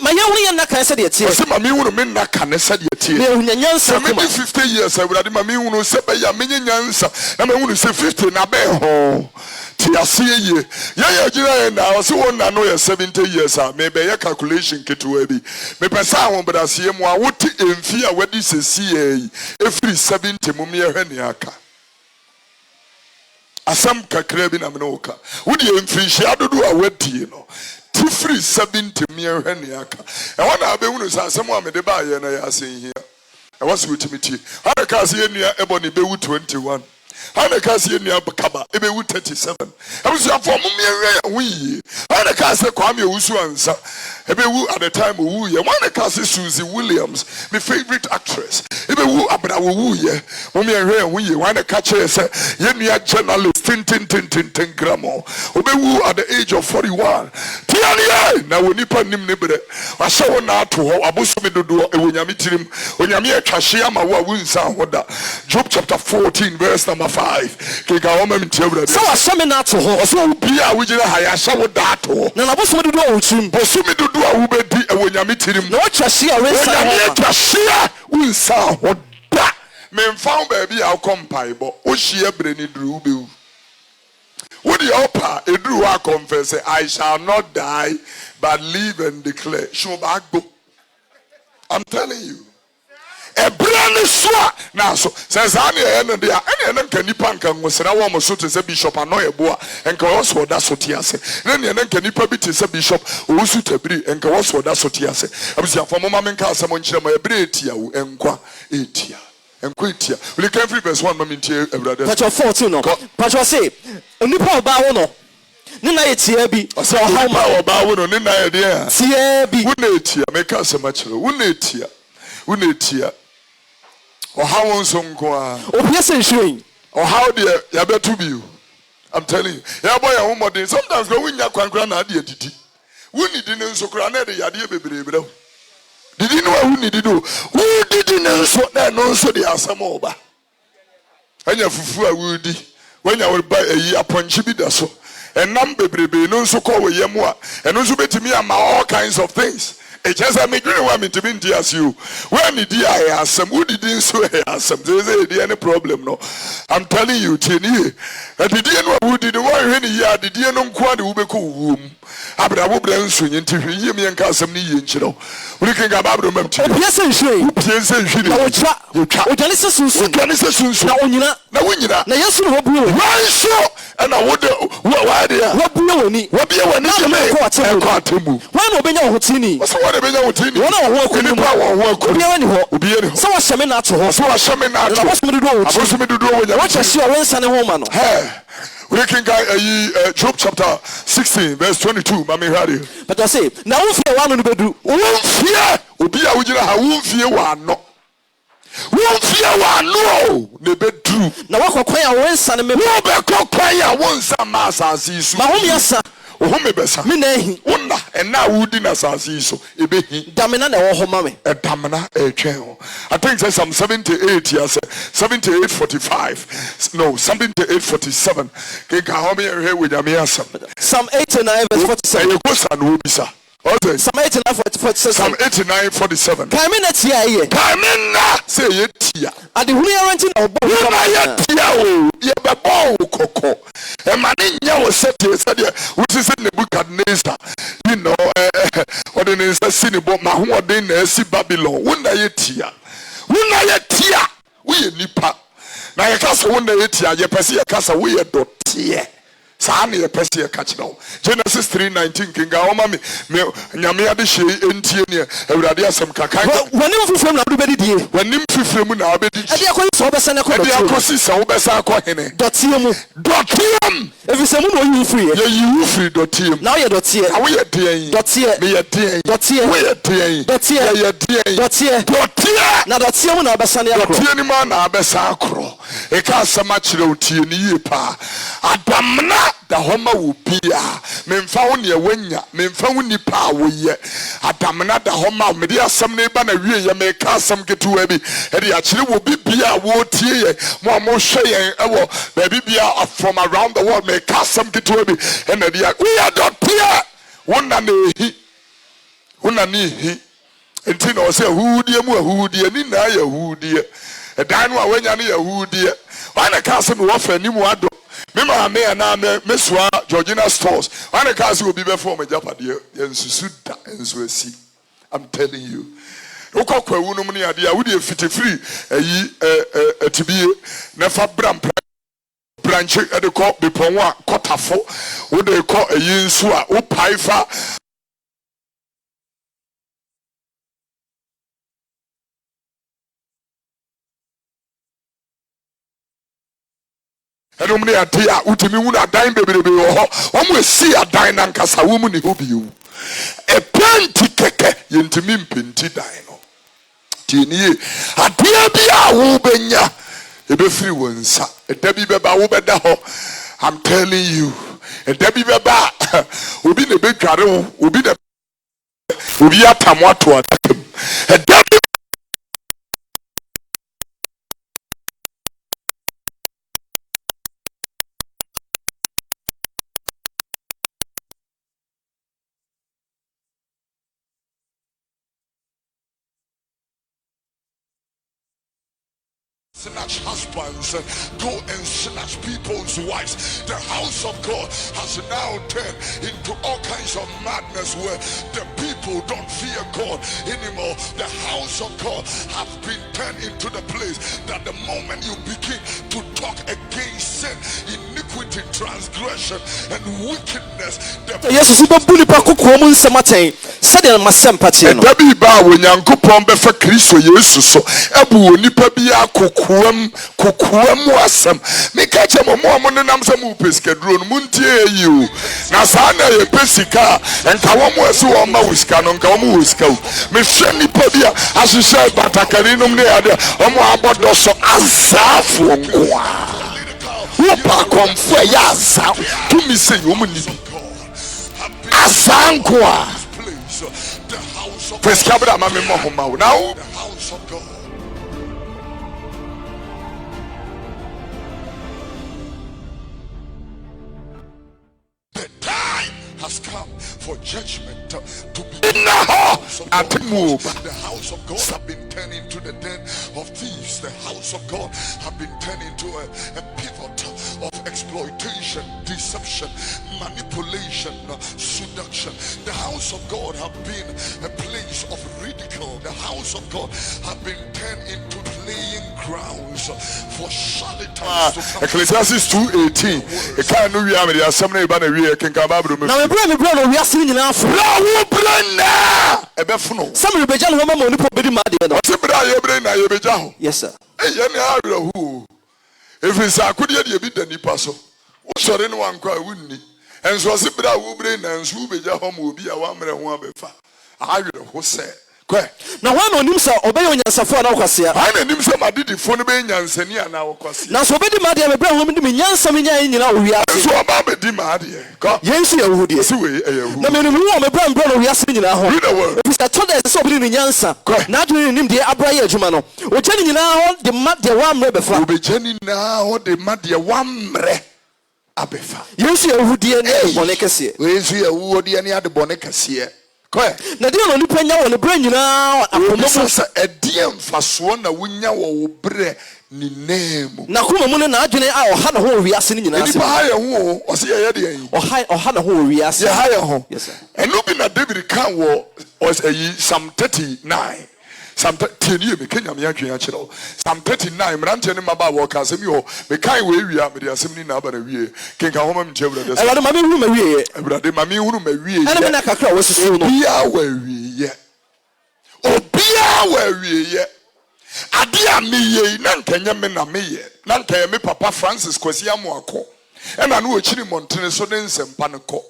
yɛhunu yɛ nna kan sɛdeɛ teɛ ɔsɛ ma mehunu me nna ka ne sɛdeɛ tie na yɛhunya nyansa sɛ mede 50 years awurade ma mehunu sɛ bɛyɛ a menye nyansa na mahunu sɛ 50 na bɛɛ ho te aseɛ yie yɛyɛ gyina yɛ na ɔsɛ wo nna no yɛ 70 years a mebɛyɛ calculation ketewa bi mepɛ sɛ ahobraseɛ mu a wote mfie a wadi sɛsiɛ yi ɛfiri 70 mu meyɛhwɛ ne aka asɛm kakra bi na mene wo ka wode mfirinhyia dodo a wadie no tifiri 70 meyɛhwɛ ne aka ɛhɔ na abɛhunu sɛ asɛm a mede baayɛ no yɛ asɛnhia ɛwɔ sɛ wotumi tie hane kaa sɛ yɛnnua ɛbɔ ne bɛwu 21 hane kaa sɛ yɛnnua kaba ɛbɛwu 37 abusuafoɔ momeɛhwɛ yɛ ho yie hane kaa sɛ Kwame Owusu ansa ɛbɛwu at the time owu yɛ hane kaa sɛ Susie Williams my favorite actress ɛbɛwu abra wowu yɛ momeɛhwɛ yɛ ho yie hane ka kyerɛ sɛ yɛnnua journalist tintintintintin gramo ɔbɛwu at the age of 41 tianeɛ na wɔ nipa nim ne berɛ wahyɛ wo na ato hɔ abosome dodoɔ ɛwɔ nyame tirim onyame atwa hye ama wo a wonsa ho da Job chapter 14 verse number 5 keka hɔ ma mentia wurade sɛ wahyɛ me no ato hɔ ɔsɛ wo bia a wogyina ha yɛahyɛ wo da ato hɔ na nabosome dodoɔ a wɔtirim bosome dodoɔ a wobɛdi ɛwɔ nyame tirim na watwa hye a onyame atwa hye a wonsa ho da memfa wo baabi a wokɔ mpaebɔ wohyia berɛ ne duru wobɛwu wode ɔpa ɛduru hɔ akɔmfɛ sɛ I shall not die but live and declare hwɛ I'm telling you ɛberɛ ne so a na so sɛ saa ne ɛyɛ no de a ɛne ɛne nka nipa nka nwosra wɔ mo so te sɛ Bishop Anoyɛbo a nka wɔ so ɔda so te ase ne ne nka nipa bi te sɛ Bishop Owusu Tabiri nka wɔ so ɔda so te ase abusuafo mo ma menka asɛm nkyerɛ mo ɛberɛ etia wo ɛnkwa etia ɛnkwa etia we can free verse 1 ma mentie awurade Patro 14 no Patro say nipa ɔbaa wo no ne na yɛ tia bi ɔsɛ ɔhaw ma ɔbaa wo no ne na yɛ deɛ a tia bi wo na etia meka asɛm akyerɛ wo na etia ɔhaw nso nko a obia sɛ nhwiren ɔhaw deɛ yɛbɛto bi I'm telling you yɛbɔ yɛn ho mmɔden sometimes kora wonya kwankora na adeɛ didi wonidi ne nso kora na ɛde yadeɛ bebree brɛ wo didi no a wonidi no wodidi ne nso na ɛno nso de asɛm ɔba ɛnya fufu a wodi wanya wɔba ayi apɔnkye bi da so ɛnam bebrebe no nso kɔ wɔ yɛ mu a ɛno nso bɛtumi ama all kinds of things just I make you want me to be in you. When the dia I asem, who did so I asem? There's any problem, no. I'm telling you, Tini. At the dia no who did one any year, the dia no quad ubeko womb. Abra Wobran swing into him and Casam ni inchino. We can go about them. Yes, and she. Yes, and she. You can listen to now. na wunyina na yesu no wabue wani wanso ana wode wade a wabue wani keme ko atemu wana obenya wo hotini so wana obenya hotini wana wo ho akoni nipa wo ho akoni obiara ni ho so wa hyeme na ato ho so wa hyeme na ato abosom dodo wo nya wa kyesi a wensa ne ho ma no we can go Job chapter 16 verse 22 mami hadi but I say na wo fie wa no bedu wo fie obi a wujira ha wo fie wa no wo fie wa no ne bedu na wakokwan a wensa ne me wo be kokwan a wonsa ma asase su ma hom yasa wo me besa me na hi wonna ena wudi na asase so ebehi damena na wo ho ma me damena etwen ho I think say Psalm 78 yes 78:45 no 78:47 ke ka ho me hwe we nyame asam Psalm 89 verse 47 e ko sa no bisa okay Psalm 89:47 Psalm 89:47 kamina tia ye kamina say ye tia ade hunu yaranti na obo na ye tia o ye bebo kokko e ma ne nya wo sete sade wuti se Nebukadnezar you know ordinance sinebo ma ho odin na asi Babylon wona ye tia we ye nipa na ye kasa wona ye tia ye pese ye kasa we ye dotie Sani ye pesi ye catch now. Genesis 3:19 kinga oma me nyame ade hye entie ne awurade asem kakan wani mfufrem na do bedi die wani mfufrem na abedi ade akosi so obesa ne ko ade akosi so obesa akọ hene dotiem efisemu no yi free ye yi free dotiem now ye dotie awo ye den dotie me ye den dotie we ye den dotie ye den dotie na dotiem na obesa ne akro dotie ni ma na abesa akro e ka asema kire otie ni ye pa adamna da homa wo bia memfa wo ne wanya memfa wo nipa wo ye adamna da homa me de asem ne ba na wie ye me ka asem ketuwa bi e de akire wo bibia wo tie ye mo hwe yen ewo ba bibia from around the world me ka asem ketuwa bi e na de we are dot here wona ne hi enti na o se huudie mu huudie ni na ya huudie e dan no a wanya ne ya huudie wana ka asem wo fa ni mu ado me ma me na me soa Georgina stores wana ka asem obi be form japade ye nsusu da enso asi I'm telling you ukokwa wunum ne ade a wo de fiti free ayi atibie na fa branch e de ko bepon a kotafo wo de ko ayi nsu a wo paifa enum ne ade a utimi hu na dan bebrebe wo ho omo esi adan na nkasa wo mu ne ho biu e penti keke yentimi mpenti dan no tinie ade bia wo benya e be free wonsa e da bi beba wo beda ho I'm telling you e da bi beba obi ne bedware wo obi atamo ato atakam e da bi snatch husbands, go and snatch people's wives. The house of God has now turned into all kinds of madness where the people don't fear God anymore. The house of God has been turned into the place that the moment you begin to talk against sin, iniquity, transgression, and wickedness, yes, super bully pakukomu nsematen said na masempati no dabi ba wo nyankopon be fa Kristo Yesu so ebu onipa bia kokoam asem me ka che mo ne nam se mu pesikaduro no muntie yi o na sa na ye pesika enka wo mo ase wo ma wusika no nka wo mo wusika o me hwe nipa bia asese batakari no ne ade o mo abodo so azafo nkoa wo pa konfo ya za to mi se yo mo ni bi azankoa First cabra mama mo now the house of God. The time has come for judgment to be in the house of God have been turned into the den of thieves. The house of God have been turned into a pivot of exploitation, deception, manipulation, seduction. The house of God have been a place of ridicule. The house house of God have been turned into laying grounds for charlatans to come. Ecclesiastes 2:18. E kan no wi amede asem na e ba na wi ken ka Bible me. Na me bra no wi ase nyina afo. Bra wo bra na e be funo. Some be beja no ma mo ni po bedi ma de no. Se bra ye bra na ye beja ho. Yes sir. E ye ne awrehu. Efiri sa akode de bi da nipa so. Wo sore ne wankwa wunni. Enso se bra wo bra na enso wo beja ho ma obi a wa mre ho abefa. Awrehu se. Na wan onim sa obey onyansafo na okwasia. Ai na nim se madidifo no be nyansani ana okwasia. Na so obedi ma de me bra ho me nyansam nya nyina owiase. So oba bedi ma de. Ko. Yensu yehudi. Si we eyehu. Na me no wo me bra no owiase nyina ho. If I told us so obedi ni nyansa. Na adwene nim de abra ye adwuma no. Oje ni nyina ho de ma de wa mre befa. Obeje ni na ho de ma de wa mre abefa. Yensu yehudi ne bone kese. Yensu yehudi ne ade bone kese. Na dia no nipa nya wo ne bra nyina akomo sa edie mfaso na wonya wo bre ni name na kuma mu na adwene a oha na ho wiase ni nyina ase nipa ha ye ho o se ye de yin oha na ho wiase ye ha ye ho. Yes sir. Eno bi na David kan wo Psalm 39 Psalm 30 me Kenya me adwen a kire Psalm 39 mrante ne maba wo ka asem yo me kan we wia me de asem ni na aba na wie kenka homa me chebra de Ewade ma me hunu ma wie Ewade ma me hunu ma wie ana me na kakra wo susu no bia wa wie ye obia wa wie ye ade a me ye na nkanya me na me ye na nkanya me papa Francis Kwasi Amoako e na no okiri montene so de nsempa ne ko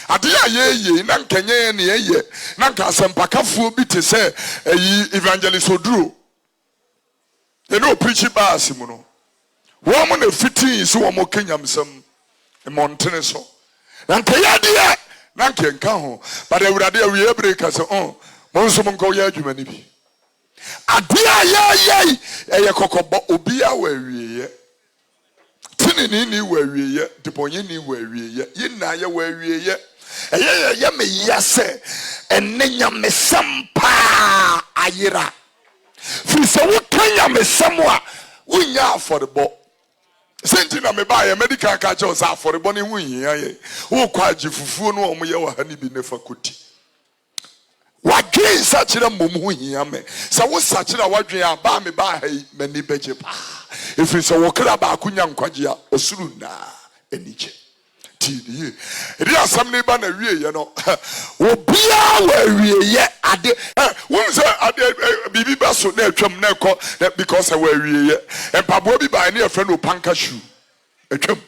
ade a ye na nkanya ne ye na nka asempakafuo bi te se evangelist Oduro e no preach bass mu no wo mo na fiti so wo mo kenyamsam e montene so na nkanya de na nkenka ho but Ewurade awie break say mo nso mo nko ye adwuma ni bi ade a ye eye kokobo obi a wa awie tini ni wa awie deponye ni wa awie yina ye wa awie ye me yase enenya mesampa ayira fi so wo kanya mesam a wonya affordable senti na me ba ye medical ka che o sa affordable ni hu yin ye wo kwa agifufuo no o mo ye wa ha ni bi ne fakulty wagye sachira mom hu hia me sa wo sachira wadwen aba me ba ha mani beje pa efiri so wo kra ba akunya nkwaje a osuru na enije tiye ri asam ne ba na wie ye no obia wa wie ye ade wo se ade bibi ba so na atwam na ekọ because wa wie ye empabo bi ba na e friend opanka shoe atwam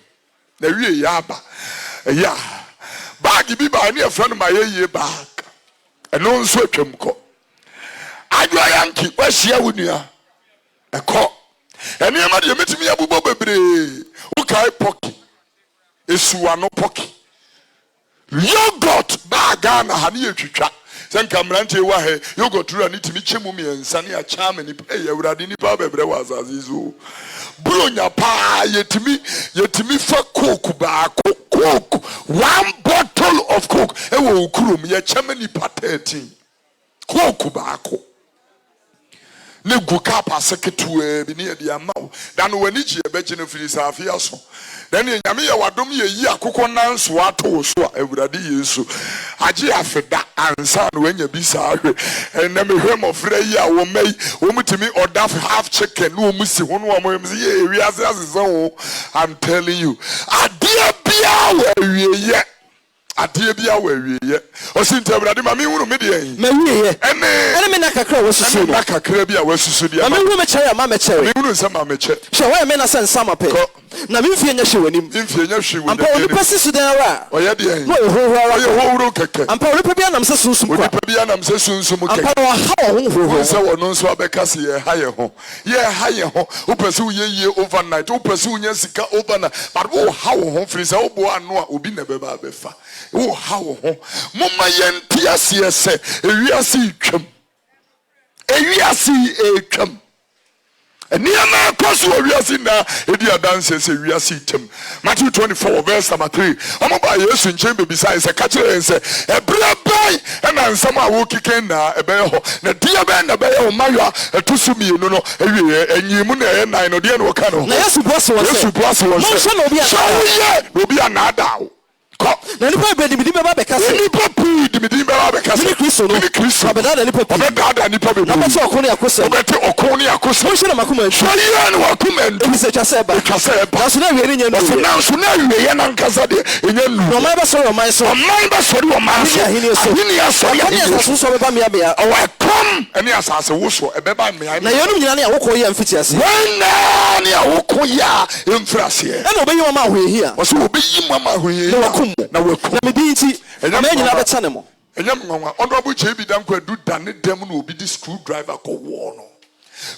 na wie ye aba ya bag bi ba na e friend ma ye bag eno nso atwam ko adwa yanki wahia wonua ekọ ene ma de metimi abubo bebre wo kai poki esuwa no poki yogurt baga na ha ne atwitwa senka mrante wa he yogurt ru ani timi chemu mi ensa ne a chama ni Ewurade ni pa bebre wa azazizo bronya pa yetimi fa coke ba coke 1 bottle of coke ewo ukurum ye chama ni pa 13 coke ba ko ne gu kapa seketu bi ne de amaw dan wani ji ebeje no firi safi aso dan nyame ye wadom ye yi akokọ nanso ato so a Ewurade Yesu age afeda ansa no wanya bi sa ahwe na me hwem ofra yi a wo mai wo mutimi order half chicken no mu si ho no wo ye wi asase I'm telling you adia bia wa wieye ade bia wa wieye o sinta Ewurade ma me hunu me de yin ma wieye ene me na kakra wo susu no na kakra bia wo susu dia ma me hu me chere ma me chere me hunu se ma me chere she wa me na sensa ma pe na me mfie nya hwe wanim mfie nya hwe wanim ampa oni pesi su den ara o ye de yin no ho wuro keke ampa oni pe bia nam se sunsum kwa oni pe bia nam se sunsum keke ampa wa ha ho se wono nso abeka se ye ha ye ho wo pese wo ye overnight wo pese wo nya sika overnight but wo ha wo ho free se wo bo anu a obi na beba abefa wo ha wo ho moma ye ntiase se ewiase itwam Niama koso wiase na edi adanse se wiase item Matthew 24 verse number 3 omoba Yesu nchen bebisa se ka kire se ebra bai na nsam a wo kiken na ebe ho na dia be na be ho mawa etusumi no no ewie enyimu na ye nan no de no ka no na Yesu boase wo se so no obi anadawo na nipa be dimidi be ba be kase nipa pi dimidi be ba be kase ni Kristo no obeda da nipa pi obeda nipa be na be so okoni akose obete okoni akose mo hye na makoma ntu so ye na wakoma ntu se twase ba na so na wie ni nya ndu na so na wie ye na nkasa de enya ndu no man be so man so man so ahini aso ya so be ba me ya o come ani asase wo so e be ba me na yenum nyina na ya wokọ ya mfiti ase na ni awoko ya emfrase e na obeyi mama ahohia o so obeyi mama ahohia na wakum na me din ti na nyina be tane mo enyam nwanwa odo bu che bi dan kwa du dane dem na obi di screwdriver ko wo no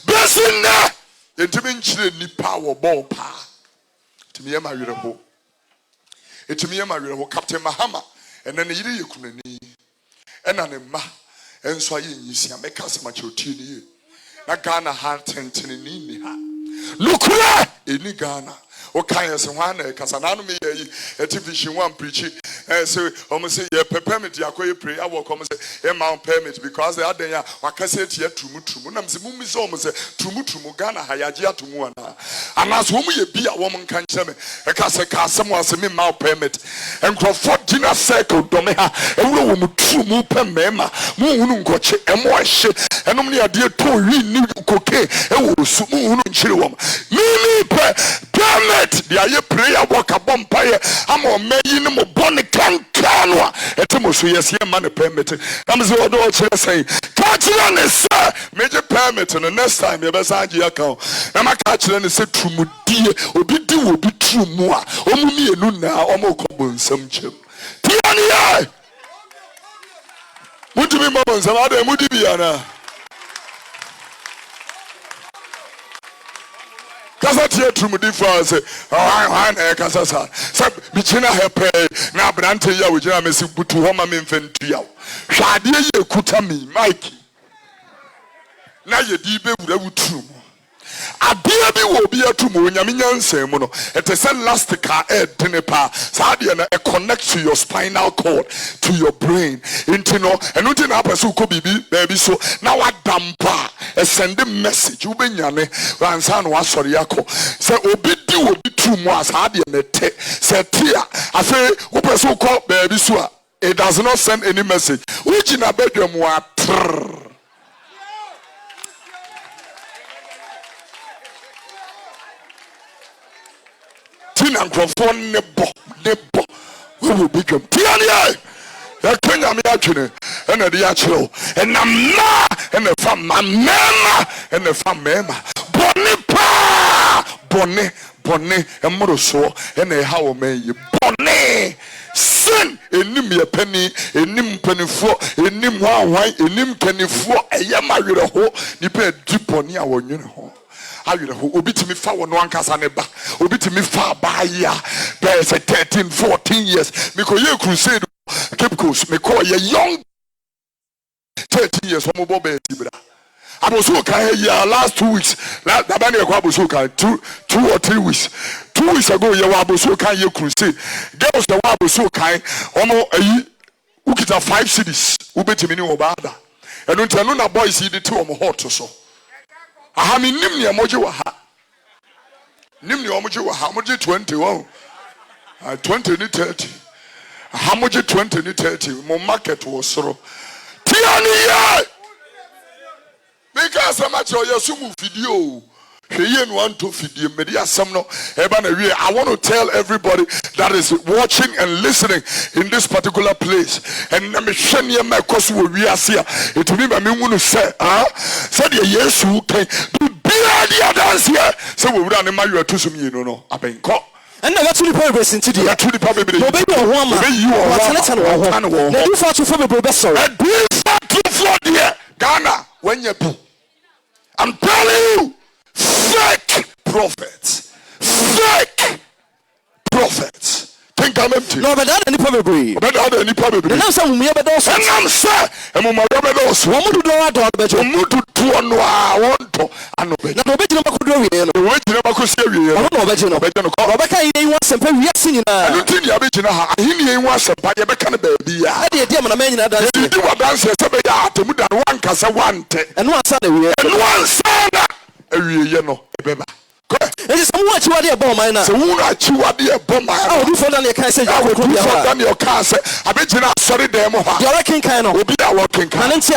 besina entimi nchire nipa wo ball pa timi yema werebo etimi yema werebo Captain Mahama ene ne yire yekunani ena ne ma enso aye nyisia meka sema che otie ni ye na Ghana ha tentene ni ha lukura eni Ghana o kan yese hwan na kasa na no me yi vision one preach say o say ye permit yakoye pray awo come say e ma permit because the adan ya wakase tie tumu na mse mummi so say tumu Ghana ha yaje atumu ana so mu ye bi a wo nkan kyeme e ka se ka asem wase me ma permit enkrofo dina circle do me ha ewuro wo mu tumu pemema mu hunu nkoche emo ahye enom ne ade to wi ni koke e wo su mu hunu nchire wo mimi permit the aye prayer work abom paye amo meyi ni mo boni kankanwa etimo so yes ye man permit am say odo chere say ka chere ne say meje permit no next time ye be sa agi account na ma ka chere ne say trumudie obi di wo bi trumu a omu mienu na omo kobo nsam chem tiani ye mutumi mo nsam ade mudi bia na kasa tie trumudi for say ah na kasa sa bichina hepe na brante ya wojina mesi butu ho ma me mfentu ya hwade ye kuta mi mike na ye di be wura wutrum abia bi wo bi atum onyame nyansem no it is elastic edene pa sa de na connect to your spinal cord to your brain intino eno ti na apaso ko bibi baby so na wadampa send the message wo benyane wansa no asori yakọ say obi di wo bi tum asa de na te say tia afi wo paso ko baby so it does not send any message which na bedroom wa tina nkrofo nebo we will become tiania ya kenya me atwene ena de akiro ena ma ena fa mama ena fa mema bone emoro so ena ha wo man yi bone sin enim ye pani enim panifo enim hwan enim kanifo eyema werɛ ho nipa di bone a wonwene ho awere ho obitimi fa wono ankasa ne ba obitimi fa ba ya there is 13-14 years me ko ye crusade Cape Coast me ko ye young 13 years omo bo be tibra aboso kan ya last 2 weeks la da na ko aboso kan 2 or 3 weeks 2 weeks ago ye wa aboso kan ye crusade girls the wa aboso kan omo ayi ukita 5 cities ubetimi ni obada eno ntano na boys yi de ti omo hot so aha mi nim ne emoji wa ha nim ne emoji wa ha emoji 21 20 ni 30 aha emoji 20 ni 30 mo market wo soro tiani ya because amacho yesumu video hweye no anto video medi asem no eba na wie I want to tell everybody that is watching and listening in this particular place and na me hwe ne ma koso wo wi ase a etumi ma me hunu se said yesu kan bia dia dance here say wo wura ne ma yo atusum yenu no abenko and na gatuli power sinti dia gatuli power be obeyi wo ama watane wo na du to for be so and do for dia Ghana when you do I'm telling you fake prophets think I'm empty no but that any probably na say mu ye be do so and I'm say emu ma be do so wo mu do ado be jo mu do no a wonto ano be na obe jina makodo wie no we jina makosi wie no no obe jina obe kan yi wan sempa wi ase nyina anu tin ya be jina ha ahini yi wan sempa ye be kan ba bia e de ma na me nyina dance di wa dance se be ya atemu dan wan kasa wante eno ansa na wie eno ansa na awie ye no ebeba And some watch what they bomb mine. So who are you what they bomb mine? I will do for Daniel can say Daniel can say I bet you not sorry them. You're working kind of be a working kind. And no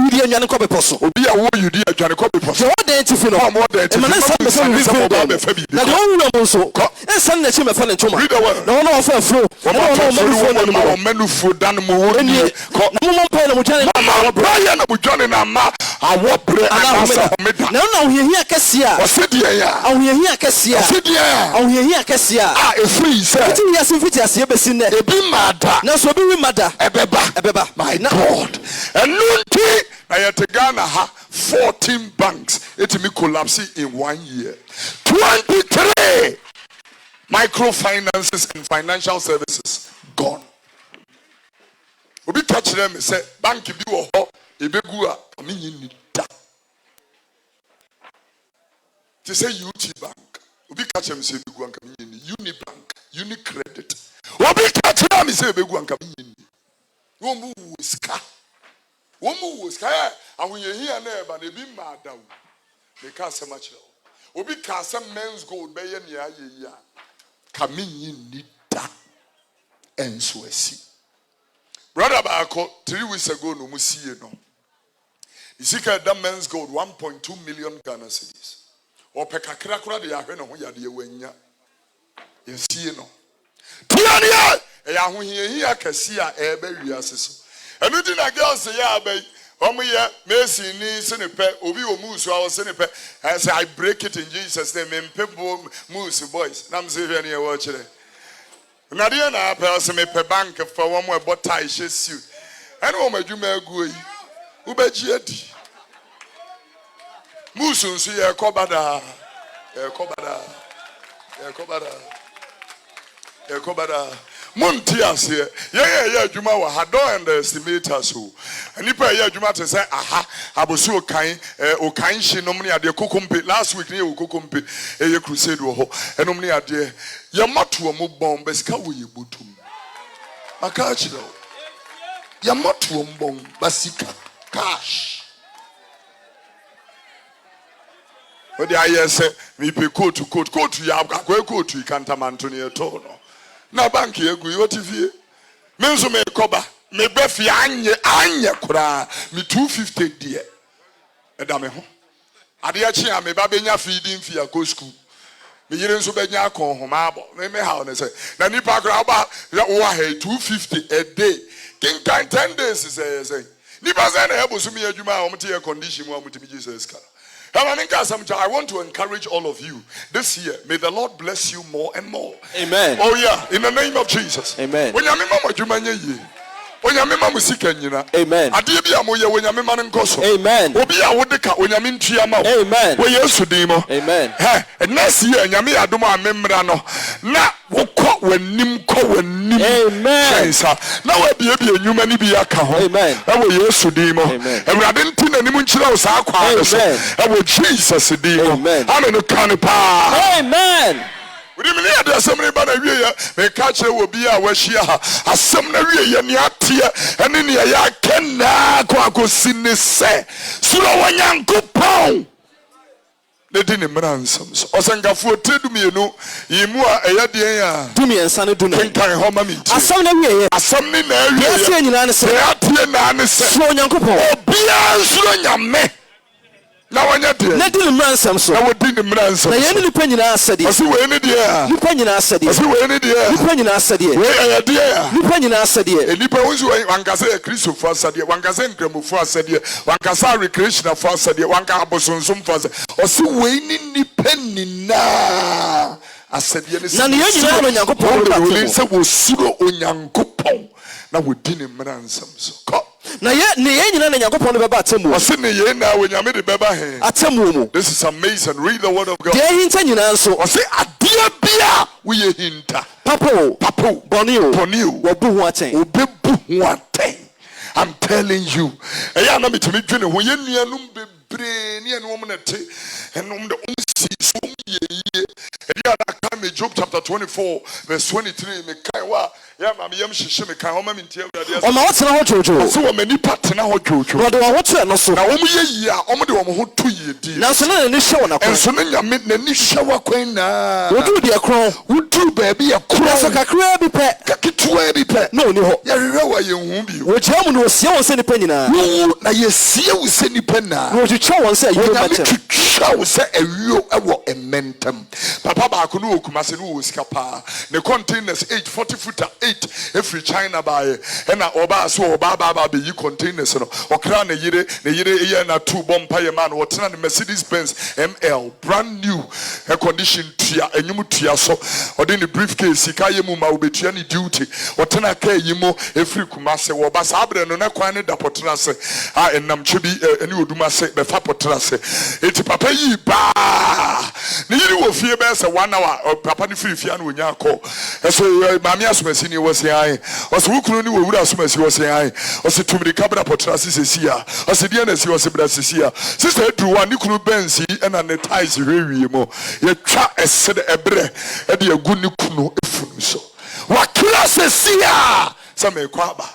you did and copy postal. Be a woman you did a copy postal. You're there to feel more than the only so and send the chim a fun and tomorrow. No one for a flow. No men who food done more than you. No pen of Brian of John and Amma. I walk no, here Cassia. Or Sidia. Oh, here Cassia. Sidia. Oh, here Cassia. Ah, a free, sir. Yes, if it has ever seen that. Be mad. No, so be mad. Ebeba. My God. And no tea. I had to Ghana 14 banks. It me collapse in 1 year. 23 microfinances and financial services gone. Obi catch them and say, bank if you are ebegua, I mean you need that. They say UT Bank. Obi catch them and say ebegua, I mean Unibank, Unicredit. Obi catch them and say ebegua, I mean Womu ska. And when you hear neighbor, they be mad down. They can't say much. Obi can't say men's gold, by any year. Coming in need that. And so I see. Brother Bako, 3 weeks ago, no see no. You see, that men's gold 1.2 million Ghana cedis. Or Pekakrakra, they are when you are you see no. Tiania, a when you hear Cassia, a baby assessor. And we didn't girl say, yeah, baby. Messi ni sinipe obi o musu awo sinipe and say I break it in Jesus name and people musu boys nam say here near watch it na dey na person me pe bank for one more botai she suit and o madwuma agu yi wo ba gi adi musu nso ye kobada Monty as here, yeah, Juma wa had don't underestimate us who. And if I Juma to say, aha, I was so kind, o kind she nominee at the Kukumpi last week near Kukumpi, a crusade wo, and nominee at the Yamatu mo bomb, Beskawi Butum. I catch you. Yamatu bomb, Basika, cash. But the I say, me pay coat to Yabka, go to Cantamantonia Tono. Na bank ye gu yo TV me nso me koba me befi anye kura me 250 die eda me ho ade a chi a me ba benya feeding fi akọ school me yire nso benya akọ ho ma abo me ha on say na nipa kura ba wo ha 250 a day king kan 10 days say nipa say na ebo so me adwuma o mte ye condition mu o mte Jesus kala. I want to encourage all of you this year. May the Lord bless you more and more. Amen. Oh yeah, in the name of Jesus. Amen. Amen. Amen. Amen. Amen. And next year, Yami Aduma Membrano. Na woko wenim ko wenim. Amen. Now we be a human be a kaho. Amen. I will use demo. Amen. And I didn't think any munchila was our I will Jesus demo. Amen. I'm in a canipa. Amen. We didn't hear somebody but a year. The catcher will be our share. A summer year, Yatia, and in the Yakena, Quaco Sine say. So one young coupon. They didn't ransoms. Osanga for to me, no, Yimua, a yadia. Do me and son do not carry home. A son of me, a son in there. Yes, so young couple. Be a now I let him ransom so. I would do the ransom. I ended the penny I said, I see where any dear. You penny I said, I see where any dear. You penny I said, where I dear. You penny I said, and you pose one can say a Christo for Sadia, one can say Gremu for Sadia, one can say recreation for Sadia, one can have some for or see where any penny now. I said, yes, will suro on young coupon. Now we didn't ransom so. Na ye nyina na Yakobon be ba atemu. O se ne ye na we nyame de beba he. Atemu mu. This is amazing. Read the word of God. De hinta nyina nso. O se ade bia we ye hinta. Papo boniu. Wo bu ho aten. Obebu ho aten. I'm telling you. Eya na metimi dwene ho ye nuanum bebre ne eno na te. Enom de si so ye. Eya na ka me Job chapter 24 verse 23 me kai wa Yeah, mama, yam shishim kan o ma mintie awurade. O ma wotena ho jojo. So o ma nipa tena ho jojo. No de wo hoto no so. Na wo ye yi a o mo de wo ho to yi di. Na so na ni hye wona kwan. Enso na nyame na ni hye wa kwan na. Wodu de kron. Wodu ba bi e kron. Na so kakra bi pe. Kakituwa bi pe. No ni ho. Ya hwehwe wa ye hu bi. Wo gya mu no sia won se nipa nyina. Na ye sie wo se nipa na. Wo twetwa won se ayo matem. Twetwa wo se awio ewo ementem. Papa ba ko no okumase no wo sika pa. The containers 40 footer 8 every China buy. And oba so oba ba be yi containers no. Okra na yire ye na 2 bompa ye man. What na Mercedes Benz ML brand new air condition tia enyum tia so. Odi ni briefcase sika ye mu ma obetua ni duty. What na ka yimo every kumase wo ba sabre no na kwan ne da potena se. Ah enam chebi eni oduma se be fa potena se. Eti papa yi ba. Ni yiri wo fie be se 1 hour papa ni free fie na onya ko. Eso mami asomasi ni wo se ai. Oso wukunu ni wo wura asomasi wo se ai. Oso tumiri kabra potena se sesia. Oso dia na si wo se bra sesia. Sister Edru wa ni kunu bensi na ne ties hwewie mo. Ye twa esede ebre e de agu ni kunu efunu so. Wa kira sesia. Sa me kwa ba.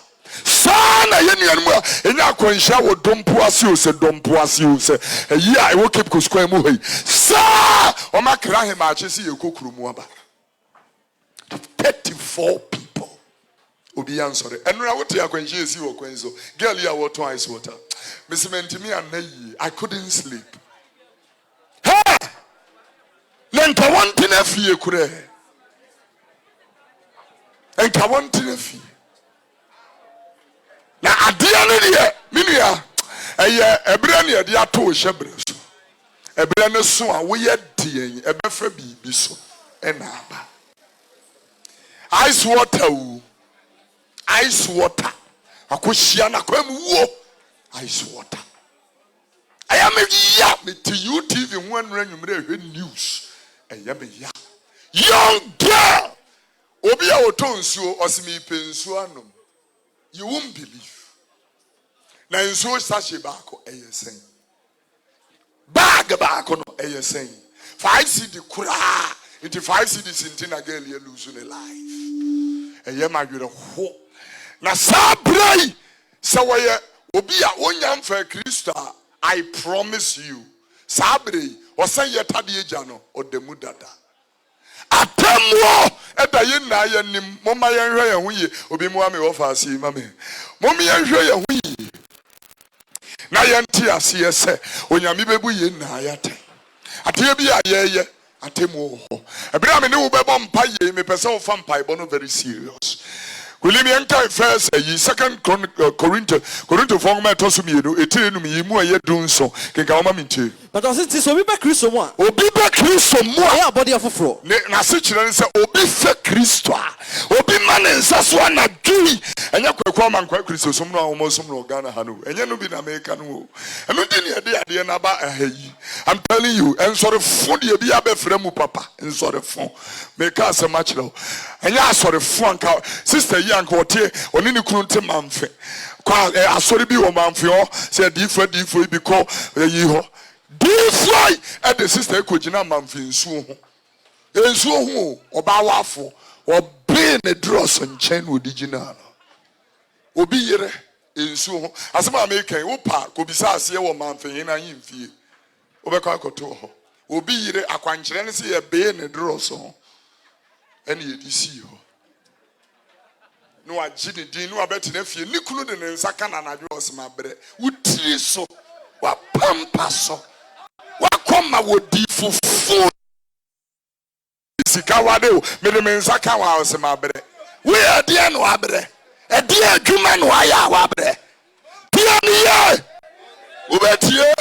Sana yenuanmu enya akwanhia wo dompo ase o se dompo ase o se eyi a wo keep kuskwan mu hei sa o makra he ma achesi ye kokuru mu aba 34 people obi ansore enura wote akwanhia esi wo kwanzo girl ya wo ton ice water mesimenti anayi I couldn't sleep ha lenka wanti na fie kure enka wanti na fie na adia no de minua eye ebre na de ato hyebre so ebre ne so a wo ye dien ebefa bibi so ena aba ice water akohia na kwam wo ice water aya me ya me to UTV ho anura nwumre hwe news aya me ya young girl obi a otonsuo osimi pensuo anom you won't believe. Na nso sachet baako eyesen. Bag baako no eyesen. 5 cedi kura. Into 5 cedi sintina girl ye lose the life. Eye madwere ho. Na sabrai se woye obi a onyam fa Kristo I promise you. Sabrai osan yetade agya no odemu dada. Atemwo eda ye na ye nim moma ye hwe ye ho ye obi mu ame wo fa asi mame mom ye hwe ye ho ye na ye nti ase se onyame bebu ye na ayate ate bi ayeye atemwo ho ebira me ne wo bebo mpa ye me pese wo fa mpa ibo no very serious. William Yankai first a 2 Corinthians for my tosumienu, a tenum ye mu a ye dun so, can come into. But I said, so be back Christo one. O be back Christo more body of a fro. Nasichi say, O be fe Christo, O be man and Saswana Gui, and Yakwam and Quack Christo, some almost some Ghana Hanu, and you know be American who. And we didn't idea about a hey. I'm telling you, and sort of food ye be a befremu papa, and sort of phone. Make us a match low. And ya sort of fun sister yanko tie oni ni kunu te manfe kwa asori bi wo manfe o say different bi ko yi ho different at the sister ekogina manfe nsuo ho oba wafo obi ne dross nchen original obi yire nsuo ho asema american wo pa ko bisa ase wo manfe yin na yin fie obekọ akoto ho obi yire akwankyere ne se ye be ne dross ho ene ye disi ho no agini din no abeti na fie ni kunu de ne nsaka na nadwe osema bre wutiri so wa pampa so wa koma wodi fufu sika wade o me de me nsaka wa osema bre we adie no abre adie adwuma no aya wa bre tia ni ye ubetie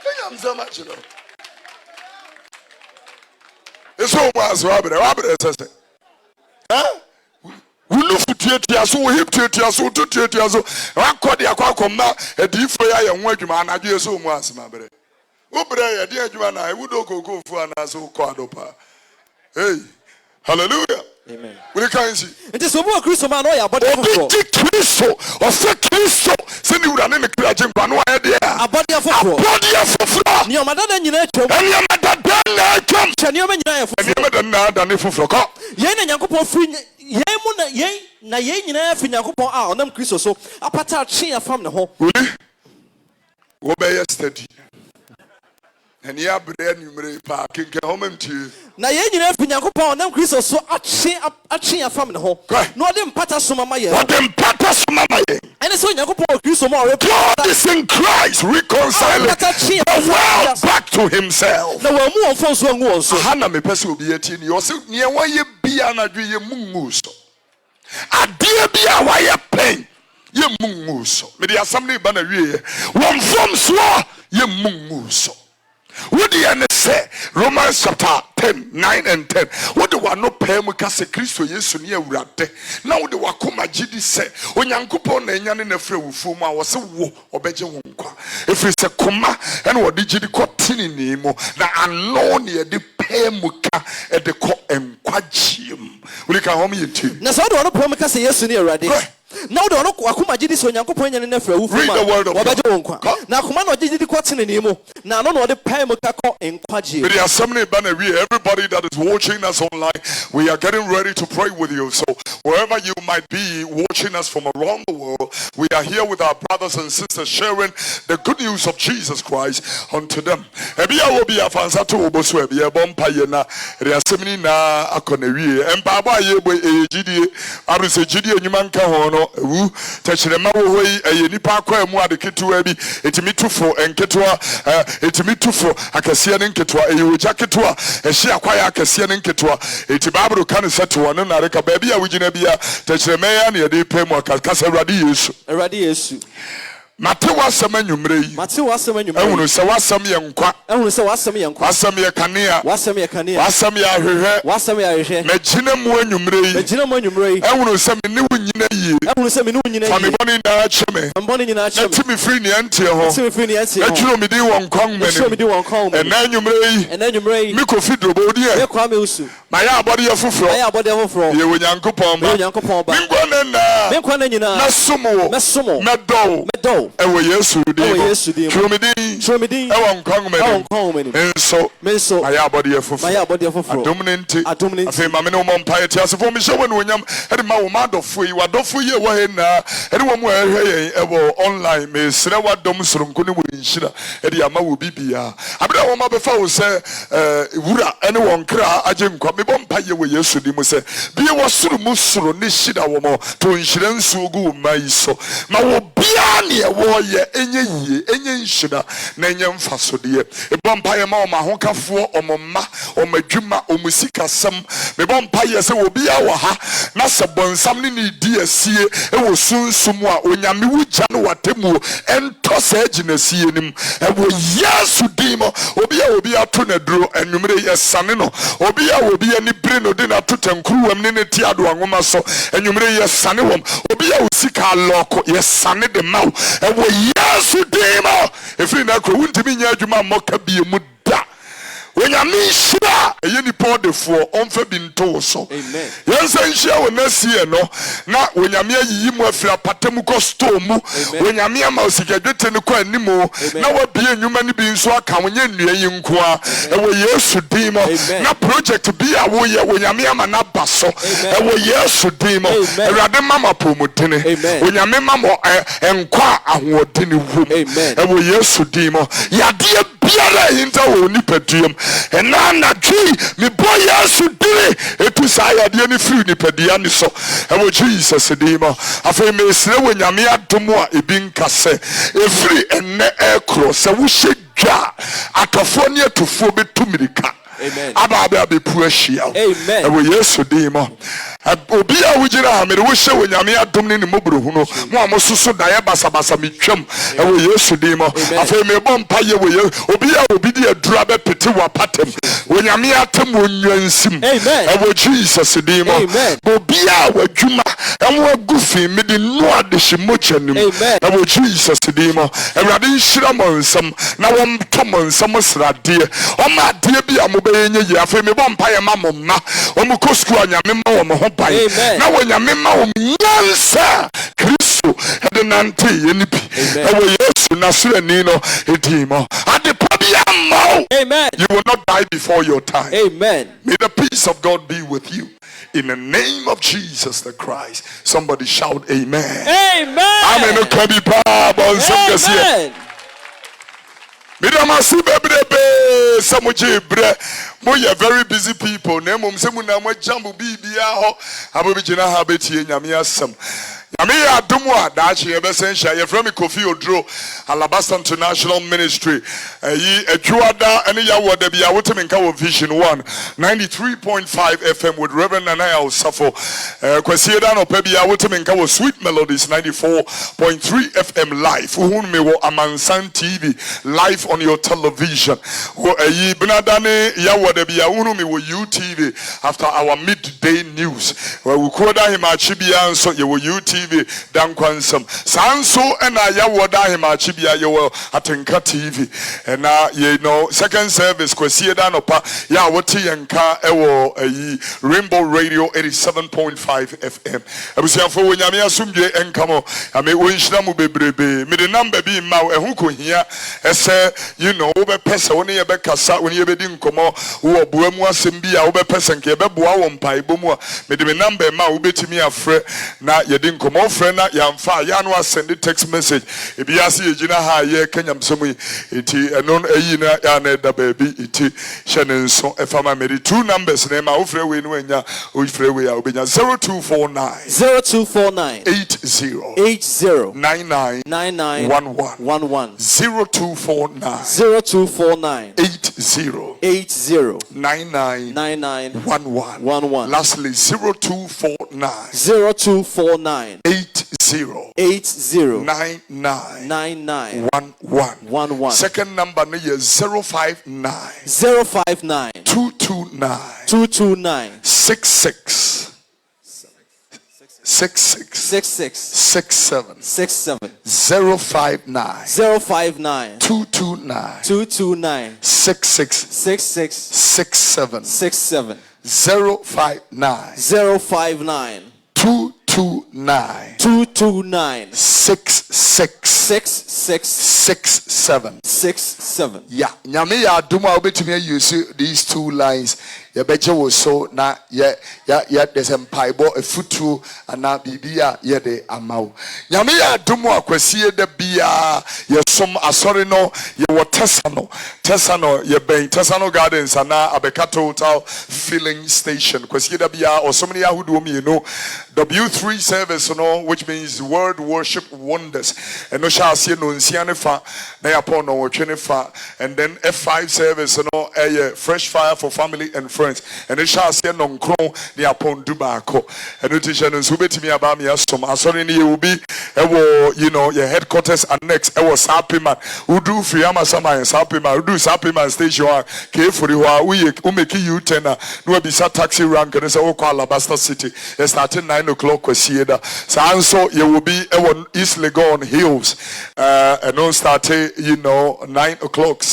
kanya mzama chino eso mwazo wa bre sese Wulu futie so wo hip tie so tutie so akodi akwakomma edifo ya ye ho adwuma anadwe so mu asema bere wo bere ye de adwuma na ewudo kokofu ana so ko adopa hey Hallelujah. Amen. We can see. It is so more Christo man, or body of Christo, or say Christo, send you an encouraging one idea. A body of your mother, and you know, and your mother, and your man, than if you forgot. Yen and Yakupo free, Yemuna, yea, na yen, Yakupo out on them Christo, so a pata chia from the home. Obey yesterday. And ya bread you parking home empty. Na yen Yakupo on them Christo, so a chia from the home. No, them pata summa, what them pata summa, and so Yakupo Christo more. God is in Christ, reconciling the world back to himself. No more phones won't so Hannah me person will be a teen. You're so near why you be an idea mungus. A dear be a wire pain. Ye mungus. Maybe assembly banner one from swa ye mungus. What do you say? Romans chapter 10, 9 and 10. What do I know? Pay me kase Kristo Yesu ni ewurade. Now the wakoma gidi say, onyankopon na enya ne nafre wufu mu a wo se wo obeje wo nkwa. If it's a koma and what did you kotini ni mo na ano ne de pay mu ka e de ko enkwa jiem. We can home yeti. Na so do no pay me kase Yesu ni ewurade. Now don't know akuma gidi so nyankopon nya ne nafre wufu mu. Read the word of God. Na akuma no gidi kotini ni mo. Na no de pay mu ka ko enkwa jiem. But there are so many everybody that is watching us online, we are getting ready to pray with you. So wherever you might be watching us from around the world, we are here with our brothers and sisters sharing the good news of Jesus Christ unto them. Ebia will be a fansato oboso ebia bompa yena reasemini na akonewie empaba yebo ejidie abrise jidie enyuma nka ho no ewu tachirema wo hoi eyenipa akwa mu adeketu abi etimi tufo enketwa etimi tufo akase ne nketwa eyoja ketwa ehye akwaya akase ne nketwa eti babro kan seto no na reka ba bia wugina bia tachirema ya ne yede pemu akase awrade Yesu Mate wasam anwumre yi. Mate wasam anwumre. Ehunu se wasam ye nkwa. Ehunu se wasam ye nkwa. Wasam ye kanea. Wasam ye kanea. Wasam ye ahwehwe. Wasam ye ahwehwe. Magina mu anwumre yi. Magina mu anwumre yi. Ehunu se me ne wunyina yi. Ehunu se me ne wunyina yi. Fa me boni na cheme. Mboni nyina cheme. Eti me free ne antie ho. Eti me free ne antie ho. Ejuro me di won kwan mene. Ejuro me di won kwan mene. Ena anwumre yi. Ena anwumre yi. Me ko fidrobo odi e. Me kwa me usu. Ma ya abode ye foforo. Ma ya abode ye foforo. Ye wonyankopon ba. Ye wonyankopon ba. Me ngwana na. Me ngwana nyina. Mesomo. Mesomo. Medo. Ewo Yesu di. Tromedi. Ewo nkwan mene. Menso. Ma ya abode ye foforo. Ma ya abode ye foforo. Adomnenti. Afe ma me no mo mpa ye ti asefo me hye wonu onyam. Ede ma wo ma dofo yi wadofo yi wo he na. Ede wo mu ehwe yen ewo online me sere wadom soronko ne wo nhyira. Ede ama wo bibia. Abra wo ma befa wo se wura ene wo nkra agye nkwa me bom pa ye wo Yesu di mu se bie wo soro mu soro ne hyira wo mo to nhyira nsu gu wo mai so. Ma wo bia ne e wo ye enye yie enye nhyira na enye mfaso de. E bom pa ye ma wo ma hokafo omomma omadwuma omusikasam me bom pa ye se wo bia wo ha na se bonsam ne di asie e wo sunsum a onyame wugya no watemu ento sa aginasie nim e wo Yesu di mo obi ato na duro anwumre yesane no obi ani bire no de na to tankruwam ne ti ado anwoma so anwumre yesane wom obi a osika loko yesane de maw e wo Yesu di mo efiri na kro wuntimi nya adwuma moka bie mu da onyame shira eyeni podefo onfa bi nto so amen yensa nhia wona sie no na onyame ayiyi mu afira patam ko store mu onyame ama osikadwete ne ko animo na wabie nnwuma ne bi nso aka wonye nnua yi nkoa ewo Yesu dimo na project bi a wo ye onyame ama na baso ewo Yesu dimo awrade mama pomotene onyame mama enkwa ahoodene wom ewo Yesu dimo yade biara yinta wo nipaduam enana twi me boy Yesu dire etu saya de ni free nipadia ni so ewo Jesus dimo afa me sire wo nyame adom a ebi nkase efiri enne ekro se wo hyedwa atofo ne atofo betumirika amen aba bepu ahia ewo Yesu dimo obia wujira ha mere wo hye wo nyame adom ne mobro hu no mo amososo dae basabasa metwam ewo Yesu dim afei me bom paye wo obia obidi adura be pete wo patem wo nyame atem wo nwansim ewo Jesus dim obia wadwuma enwo agufi me de no ade himochanim ewo Jesus dim ewrade nhira mo nsam na wom to mo nsam srade o ma de bia mo be yenye ye afei me bom paye ma mo ma o mo kosku anyame ma wo mo ho pai na wo nyame ma wo nyansa Kristo ede nante yenipi ewo Yesu nasrani no edimo ade pabia ma. Amen. You will not die before your time. Amen. May the peace of God be with you. In the name of Jesus the Christ. Somebody shout amen. Amen. Amen. Amen. Midamasi bebrebe samuji bre mo ye very busy people na mum se mu na mo jambu bibia ho abobigina ha betie nyame asem nyame ya adumu a daachi ye besen sha ye from Kofi Odro Alabasta International Ministry yi adwuada ene ya woda bia wotemi nka wo Vision 1 93.5 FM with Reverend Nanaya Osafo kwasiye da no pa bia wotemi nka wo Sweet Melodies 94.3 FM live uhun me wo Amansan TV live on your television. Yi Benadane Yawadabia Unumi with UTV after our midday news. Where we call him Achibia so you will UTV Dankwansam. Sanso and Ayawada him Achibia you will Atenka TV. And you know second service Kwesieda Nopa Yawati and Ka Ewo Rainbow Radio 87.5 FM. Abusia for when Yamia Sumje and Kamo I may Winshnamu Bebrebe. Mid the number be Mao and Huko here you know be pesa woni ye be kasa woni ye be di nkomo wo buamu asem bia wo be pesa nke be boa wo mpai bomu a me de me number ma wo betimi afre na ye di nkomo frɛ na yamfa ya no send text message e bia se ye gina ha ye kanyam somu eti enon ayi na ya na da baby eti hye ne nso e fama me di two numbers na ma wo frɛ we no anya wo frɛ we a wo benya 0249 80 99 11 0249 80 99 11. Lastly 0249 80 99 11. Second number is 059 229 66 67 059 229 66 67 059 229 6667. Yeah, nyame ya aduma obetumi use these two lines. Ya beje wo so na ya there's empaibo efutu ana bibia ye de amaw. Nyame ya adumu akwasie da bia ye som asori no ye wo Tesano ye ben Tesano Gardens ana abeka total filling station kwasie da bia osomni yahudu mi no W3 service no which means World Worship Wonders and no shall see no nsiane fa na ya pon no twene fa and then F5 service no fresh fire for family and friends and it shall see no nkron na pon dubako and no teacher no so betimi aba me asom asori ne will be you know your headquarters annex Sapima udu free amasama Sapima udu Sapima station ke fori ho we make you tenor no be sa taxi rank and say call Alabasta City starting 9 o'clock kwasieda so you will be East Legon Hills and on start you know 9 o'clock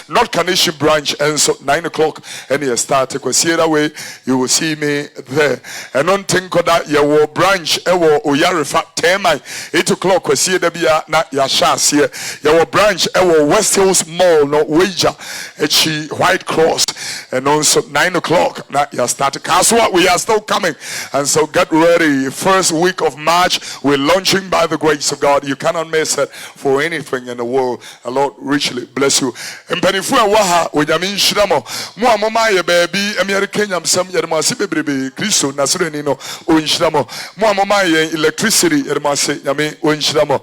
not Kanishi branch and so 9 o'clock and you start kwasieda way you will see me there and on Tinkoda your branch Oyarefa Temai 8 o'clock kwasieda bia na yashas here your branch West Hills Mall no wager echi White Cross and also 9 o'clock na you start Kaswa we are still coming and so get ready. First week of March we're launching by the grace of God. You cannot miss it for anything in the world. The Lord richly bless you. Mpanifu waha onyame nhyiramo mo amoma ye baby American nyamsam yermase bebrebe Kristo nasreni no onhyiramo mo amoma ye electricity yermase nyame onhyiramo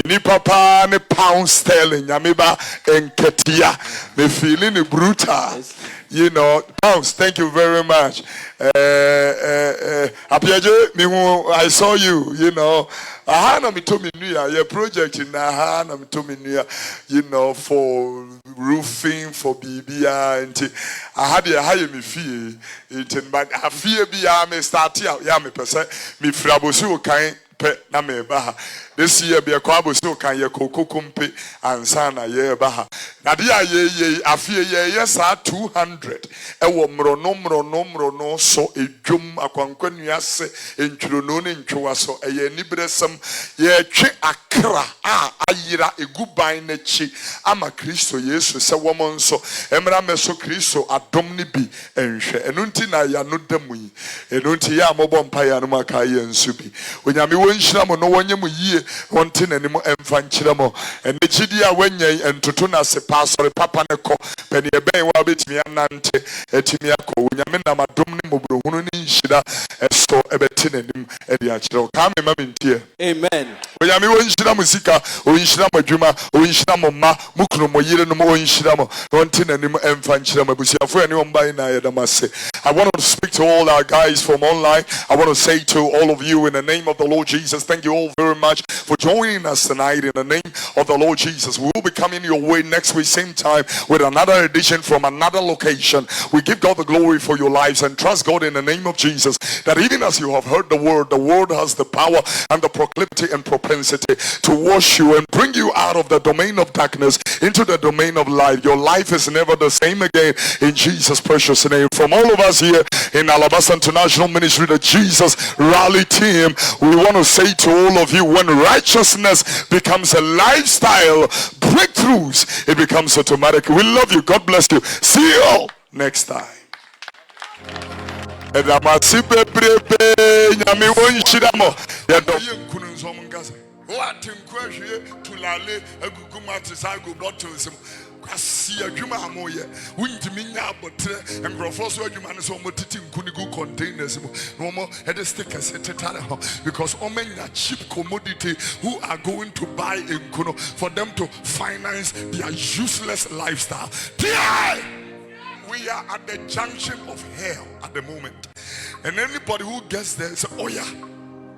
mini papa ne pound sterling nyame ba enketia me feeling brutal. Yes. You know, Pounds, thank you very much. Apiaje, I saw you, you know. Ahana mi told me your project in Ahana mi told me you know, for roofing, for BBI, and I had a high me fee, but I fear be me start here, me percent, me frabosu kind. Na me baha this year be a kwabo so kan ye kokokumpe ansana ye baha na dia ye afie ye yes 200 e wo mrono so edwom akwankwanu ase entwurono ne ntwowa so ye nibresem ye twe akra ayira eguban na chi ama Kristo Yesu se womon so emra meso Kristo adom ne bi enhwe enu nti na ya no damu yi enu nti ya mobɔ mpa ya no maka ye nsu bi onyame wonhyira mo no wonye mo yie wonte nanimo emfa nkyira mo ene chidi a wanyai entoto na se pastor papa ne ko pene ben wa betimi anante etimi akɔ onyame na madom ne mobrohunu ne nhyira eso ebete nanim ede akyerɛ ka me ma mentie amen onyame wonhyira mo sika wonhyira mo adwuma wonhyira mo ma mukunu mo yire no mo wonhyira mo wonte nanim emfa nkyira mo abusiafo ene omban na yedamase. I want to speak to all our guys from online. I want to say to all of you in the name of the Lord Jesus, thank you all very much for joining us tonight in the name of the Lord Jesus. We will be coming your way next week same time with another edition from another location. We give God the glory for your lives and trust God in the name of Jesus that even as you have heard the word has the power and the proclivity and propensity to wash you and bring you out of the domain of darkness into the domain of light. Your life is never the same again in Jesus' precious name. From all of us here in Alabaster International Ministry, the Jesus Rally Team, we want to say to all of you, when righteousness becomes a lifestyle, breakthroughs, it becomes automatic. We love you. God bless you. See you all next time. Asi adwuma amoye wuntimi nya abotre engrofo so adwuma ne so motiti nkunigu containers mo no mo head stickers tetare ho because omenya cheap commodity who are going to buy nkuno for them to finance their useless lifestyle. We are at the junction of hell at the moment, and anybody who gets there say, oh yeah,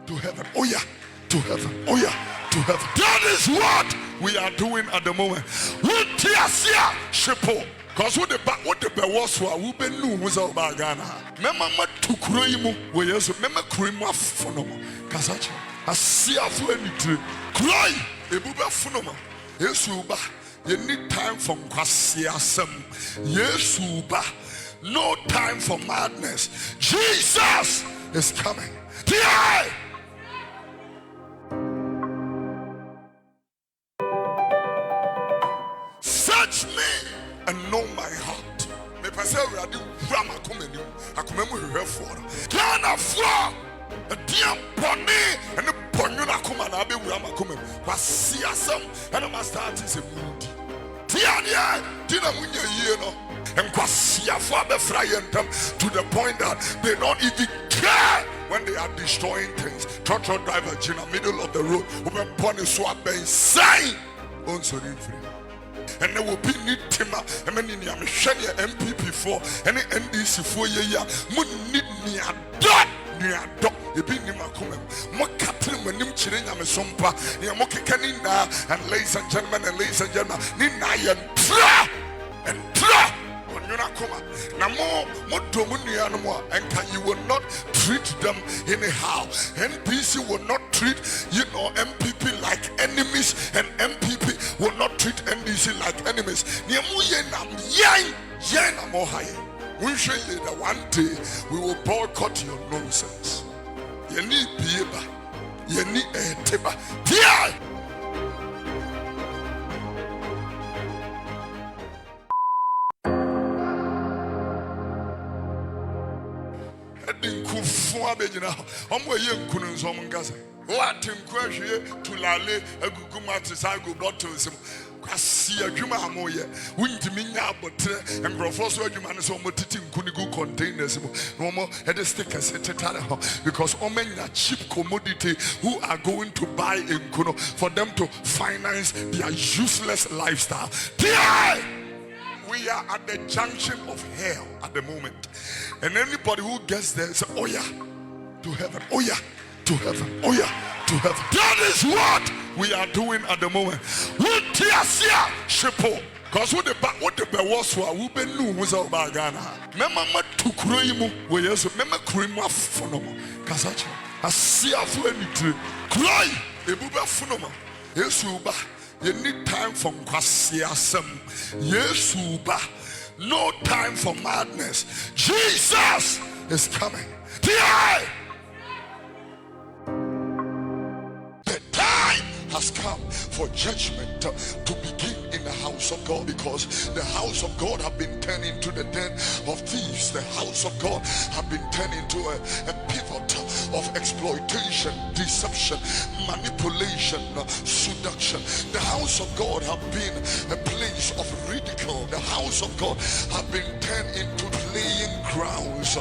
to heaven, oh yeah, to heaven, oh yeah, to heaven. That is what we are doing at the moment. Because what the was for we been new was our bagana. Mema to Kurimu, we also Mema Kurimu Funomo. Kasachi, a sea for any tree. Cry, a buba Funomo. Yes, Uba, you need time for Kwasiasem. Yes, Uba, no time for madness. Jesus is coming. Search me and know my heart. Me pese urade wama komani akomemu hwehwefo no kana fo adiam boni ene bonyu na koma na be wama komam kwasi asem ene ma start is a mundi tiania dina munye yie no enkwasi afo abefra yentam to the point that they don't even care when they are destroying things. Truck driver in the middle of the road who be pony swap ben sign on so free. And there will be need Tima, and many MPP4, and NDC4 year, Moon need me a dot near dot, you be Nimakum, Mokatrim and Nimchirin, I'm a Sompa, Yamokikanina, and ladies and gentlemen, Nina and Tra and Tra. And you will not treat them anyhow. NPC will not treat MPP like enemies, and MPP will not treat NDC like enemies. One day we will boycott your nonsense. You need Bieba, you need a Tiba. What in question to Lale, a Gugumatis, I go bottles. Kwasi adwuma amoye wuntimi nya abotre engrofo so adwuma ne so motiti nkunigu containers no mo head stickers tetare ho because omenya cheap commodity who are going to buy nkuno for them to finance their useless lifestyle. we are at the junction of hell at the moment. And anybody who gets there say, oh yeah, to heaven. Oh yeah, to heaven. Oh yeah, to heaven. That is what we are doing at the moment. Because what the was who been new was our bagana. Mema to Kurimu, where yes, Mema Kurimu Funomo, Kasacha. I see a friend cry, a buba Funoma. Yes, Uba, you need time for Kwasiasem. Yes, Uba, no time for madness. Jesus is coming. The time has come for judgment to begin in the house of God, because the house of God have been turned into the den of thieves. The house of God have been turned into a pivot of exploitation, deception, manipulation, seduction. The house of God have been a place of ridicule. The house of God have been turned into playing grounds